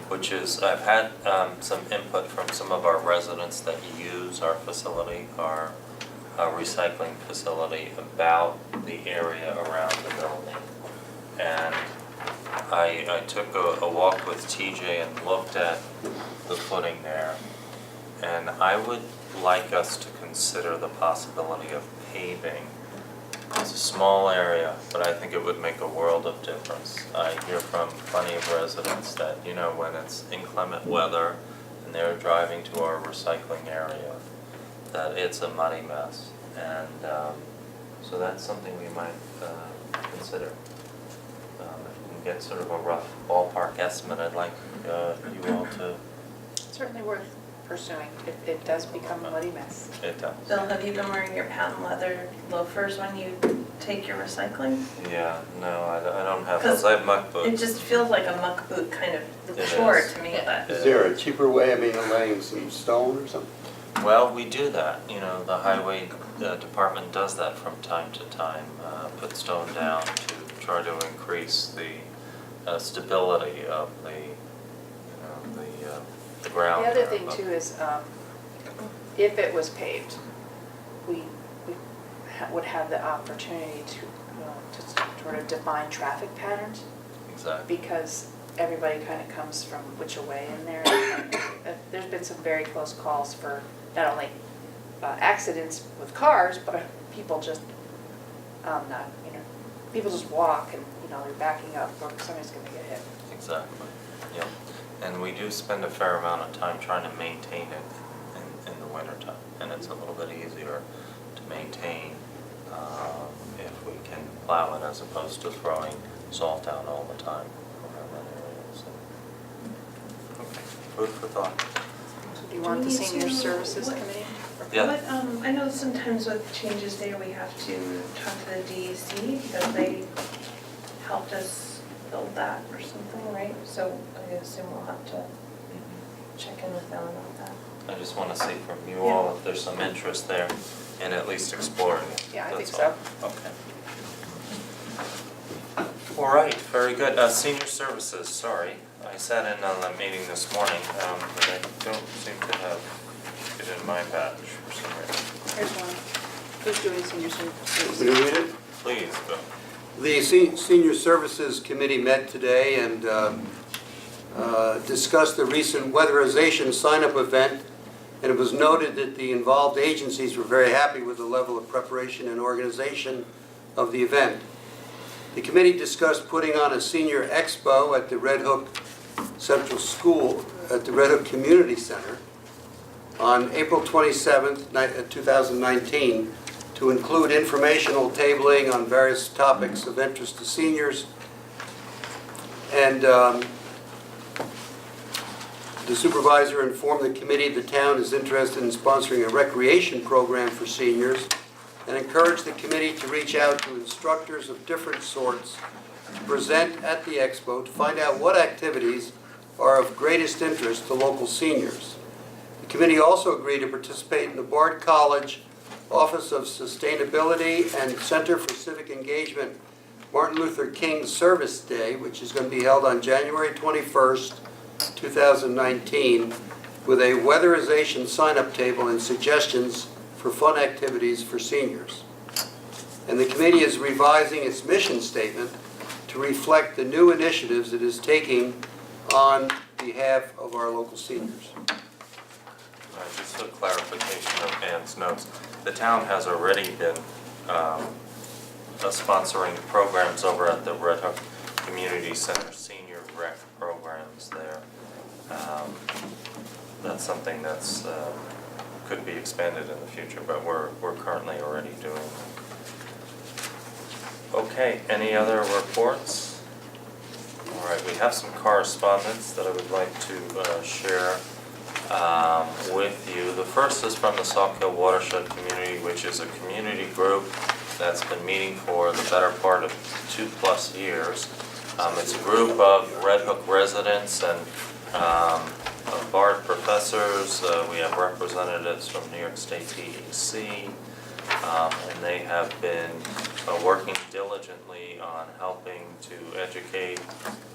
which is I've had some input from some of our residents that use our facility, our recycling facility, about the area around the building. And I took a walk with TJ and looked at the footing there. And I would like us to consider the possibility of paving. It's a small area, but I think it would make a world of difference. I hear from plenty of residents that, you know, when it's inclement weather and they're driving to our recycling area, that it's a muddy mess. And so that's something we might consider. If we can get sort of a rough ballpark estimate, I'd like you all to. Certainly worth pursuing. It does become a muddy mess. It does. Bill, have you been wearing your patent leather loafers when you take your recycling? Yeah, no, I don't have those. I have muck boots. It just feels like a muck boot kind of It chore is. to me, but. Is there a cheaper way, I mean, of laying some stone or something? Well, we do that, you know, the highway department does that from time to time, put stone down to try to increase the stability of the, you know, the ground. The other there, thing but- too is, if it was paved, we would have the opportunity to sort of define traffic patterns, Exactly, because everybody kind of comes from which way in there. There's been some very close calls for not only accidents with cars, but people just not, you know, people just walk and, you know, they're backing up or somebody's gonna get hit. exactly, yeah. And we do spend a fair amount of time trying to maintain it in the wintertime, and it's a little bit easier to maintain if we can plow it as opposed to throwing salt down all the time around that area, so. Okay, food for thought. So do you want Do the we need senior to- services what- committee? Yeah. But I know sometimes with changes there, we have to talk to the DEC because they helped us build that or something, right? So I assume we'll have to check in with them about that. I just want to see from you all if there's some interest there in at least exploring it. Yeah, I think That's all. Okay. All right, very good. Senior services, sorry. I sat in on that meeting this morning, but I don't seem to have it in my batch for some reason. Here's one. Who's doing senior Can services? you read it? Please, Bill. The Senior Services Committee met today and discussed the recent weatherization sign-up event, and it was noted that the involved agencies were very happy with the level of preparation and organization of the event. The committee discussed putting on a senior expo at the Red Hook Central School, at the Red Hook Community Center, on April 27th, 2019, to include informational tabling on various topics of interest to seniors. And the supervisor informed the committee the town is interested in sponsoring a recreation program for seniors and encouraged the committee to reach out to instructors of different sorts to present at the expo to find out what activities are of greatest interest to local seniors. The committee also agreed to participate in the Bard College Office of Sustainability and Center for Civic Engagement Martin Luther King Service Day, which is going to be held on January 21st, 2019, with a weatherization sign-up table and suggestions for fun activities for seniors. And the committee is revising its mission statement to reflect the new initiatives it is taking on behalf of our local seniors. Just a clarification of Ann's notes. The town has already been sponsoring programs over at the Red Hook Community Center, senior rec programs there. That's something that's could be expanded in the future, but we're currently already doing that. Okay, any other reports? All right, we have some correspondence that I would like to share with you. The first is from the Saltkill Watershed Community, which is a community group that's been meeting for the better part of 2+ years. It's a group of Red Hook residents and BARD professors. We have representatives from New York State DEC, and they have been working diligently on helping to educate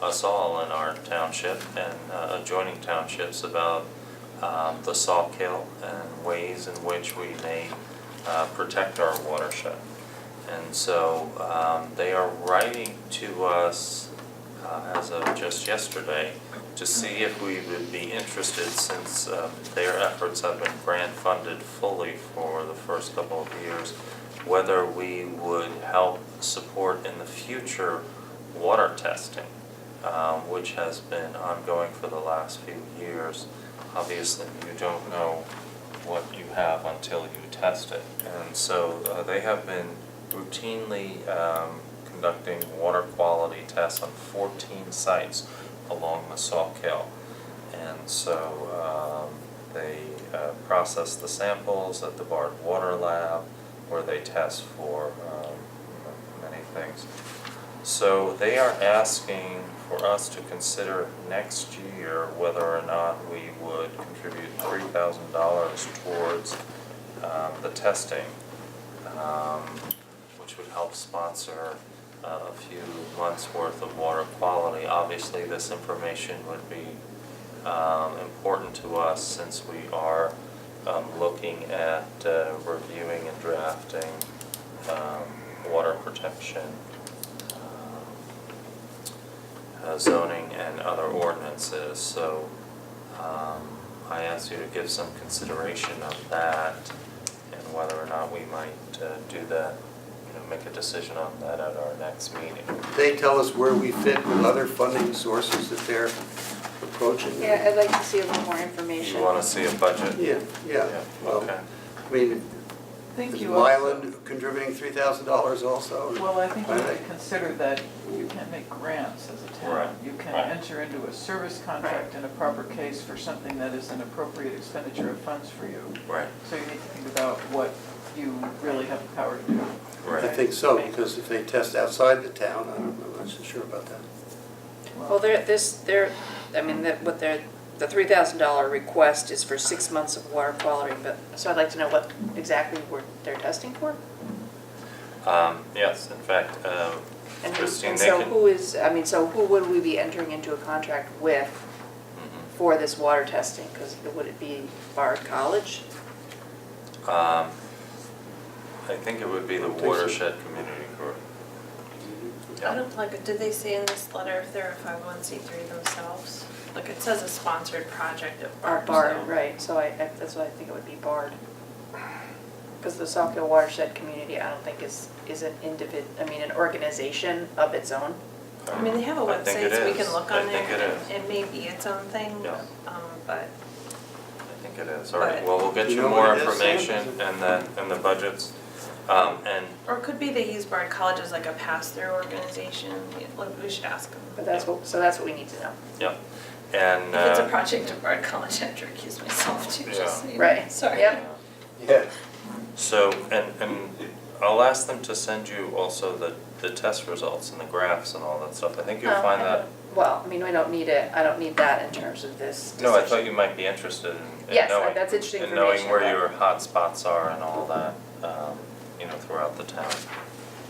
us all in our township and adjoining townships about the Saltkill and ways in which we may protect our watershed. And so they are writing to us as of just yesterday to see if we would be interested, since their efforts have been grant funded fully for the first couple of years, whether we would help support in the future water testing, which has been ongoing for the last few years. Obviously, you don't know what you have until you test it. And so they have been routinely conducting water quality tests on 14 sites along the Saltkill. And so they process the samples at the BARD Water Lab, where they test for many things. So they are asking for us to consider next year whether or not we would contribute $3,000 towards the testing, which would help sponsor a few months' worth of water quality. Obviously, this information would be important to us, since we are looking at reviewing and drafting water protection, zoning and other ordinances. So I ask you to give some consideration of that and whether or not we might do that, make a decision on that at our next meeting. They tell us where we fit with other funding sources that they're approaching. Yeah, I'd like to see a little more information. You want to see a budget? Yeah, well, Okay. I mean, Thank is you also. Mylan contributing $3,000 also? Well, I think you Are have they? to consider that you can't make grants as a town. Right, You can right. enter into a service contract in a proper case for something that is an appropriate expenditure of funds for you. Right, So you need to think about what you really have the power to do. right. I think so, because if they test outside the town, I'm not so sure about that. Well, the $3,000 request is for 6 months of water quality, but, so I'd like to know what exactly they're testing for? Yes, in fact, And Christine, and they so can. who would we be entering into a contract with Mhm. for this water testing? Because would it be Bard College? I think it would be the I think so. Watershed Community Group. I don't, did they say in this letter if they're a 501c3 themselves? Like, it says a sponsored project of Or BARD. Bard, right, so that's why I think it would be Bard. Because the Saltkill Watershed Community, I don't think is an organization of its own. I mean, they have a I think website, it so we is. can look I on there. think it is. It may be its own thing, Yeah. but I think it is. All right, But- well, we'll get You you know more what it is, Sam? information and the budgets. And or it could be they use BARD College as like a pass-through organization. We should ask them. But that's what we need to know. yeah, and If it's a project of BARD College, I have to recuse myself too, just so you know. Right. Sorry. Yep. Yeah, so and I'll ask them to send you also the test results and the graphs and all that stuff. I think you'll find that. Well, I mean, I don't need that in terms of this decision. No, I thought you might be interested in Yes, knowing. that's interesting in knowing information, where but- your hot spots are and all that. throughout the town.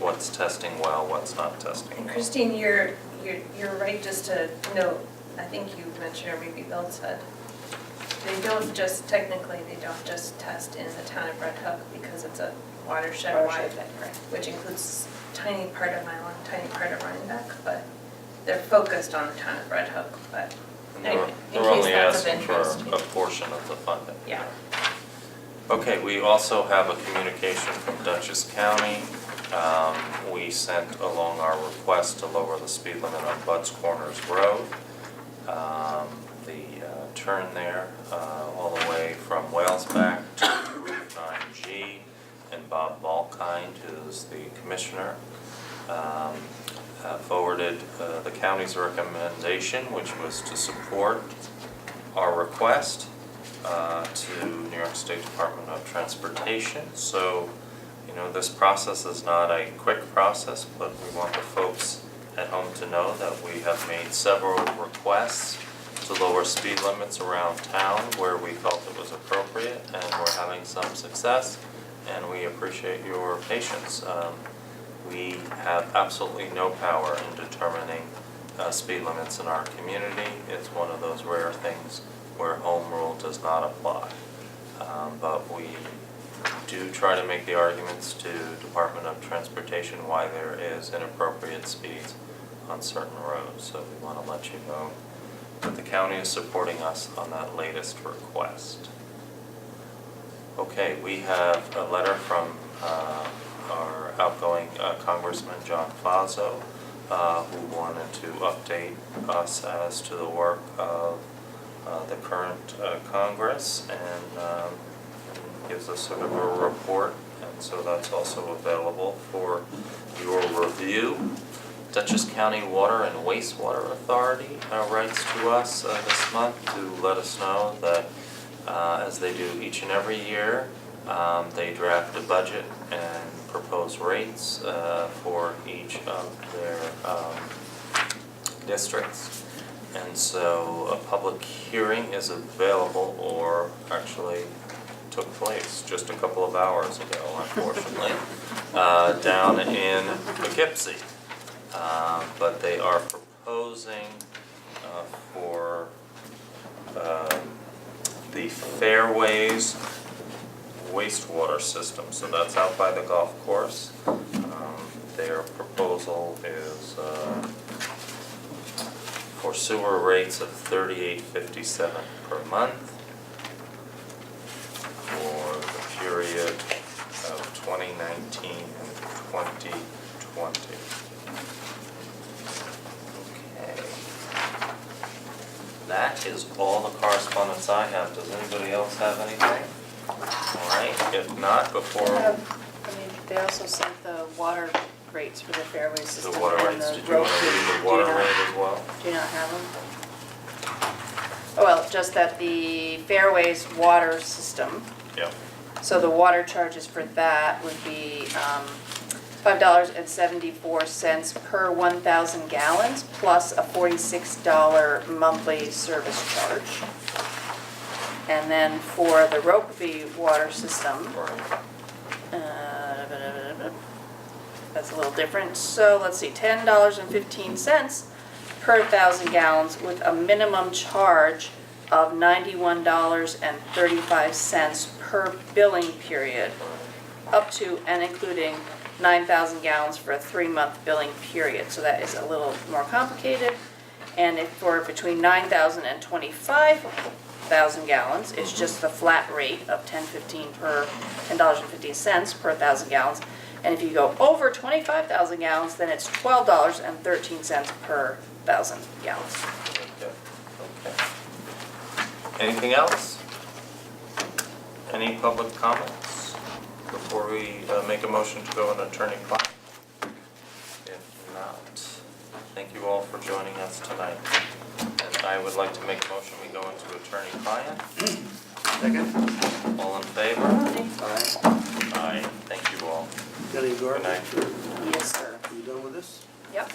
What's testing well, what's not testing And well. Christine, you're right, just to note, I think you mentioned, or maybe Bill said, they don't just test in the town of Red Hook because it's a watershed-wide, Watershed, right. which includes tiny part of Mylan, tiny part of Rhinebeck, but they're focused on the town of Red Hook, but And anyway, in they're case only that's of asking for interest. a portion of the funding. Yeah. Okay, we also have a communication from Dutchess County. We sent along our request to lower the speed limit on Bud's Corners Road. The turn there, all the way from Whalesback to Route 9G, and Bob Balkind, who's the commissioner, forwarded the county's recommendation, which was to support our request to New York State Department of Transportation. So, this process is not a quick process, but we want the folks at home to know that we have made several requests to lower speed limits around town where we felt it was appropriate, and we're having some success, and we appreciate your patience. We have absolutely no power in determining speed limits in our community. It's one of those rare things where home rule does not apply. But we do try to make the arguments to Department of Transportation why there is inappropriate speeds on certain roads. So we want to let you know that the county is supporting us on that latest request. Okay, we have a letter from our outgoing Congressman John Faso, who wanted to update us as to the work of the current Congress, and gives us sort of a report, and so that's also available for your review. Dutchess County Water and Wastewater Authority writes to us this month to let us know that, as they do each and every year, they draft a budget and propose rates for each of their districts. And so a public hearing is available, or actually took place just a couple of hours ago, unfortunately, down in Poughkeepsie. But they are proposing for the Fairways wastewater system, so that's out by the golf course. Their proposal is for sewer rates of $38.57 per month for the period of 2019 and 2020. Okay. That is all the correspondence I have. Does anybody else have anything? All right, if not, before They also sent the water rates for the fairway system. the water and rates, the did you want to road read fee. the water Do you not- rate as well? Do you not have them? Oh, well, just that the Fairways water system, Yep. so the water charges for that would be $5.74 per 1,000 gallons, plus a $46 monthly service charge. And then for the Rokeby water system, Right. that's a little different. So let's see, $10.15 per 1,000 gallons with a minimum charge of $91.35 per billing period, up to and including 9,000 gallons for a 3-month billing period. So that is a little more complicated. And if for between 9,000 and 25,000 gallons, it's just the flat rate of $10.15 per $10.15 per 1,000 gallons. And if you go over 25,000 gallons, then it's $12.13 per 1,000 gallons. Okay. Anything else? Any public comments before we make a motion to go in attorney-client? If not, thank you all for joining us tonight. And I would like to make a motion we go into attorney-client. Second? All in favor? Aye. Aye. Thank you all. Jenny Garber? Good night. Yes, sir. You done with this? Yep.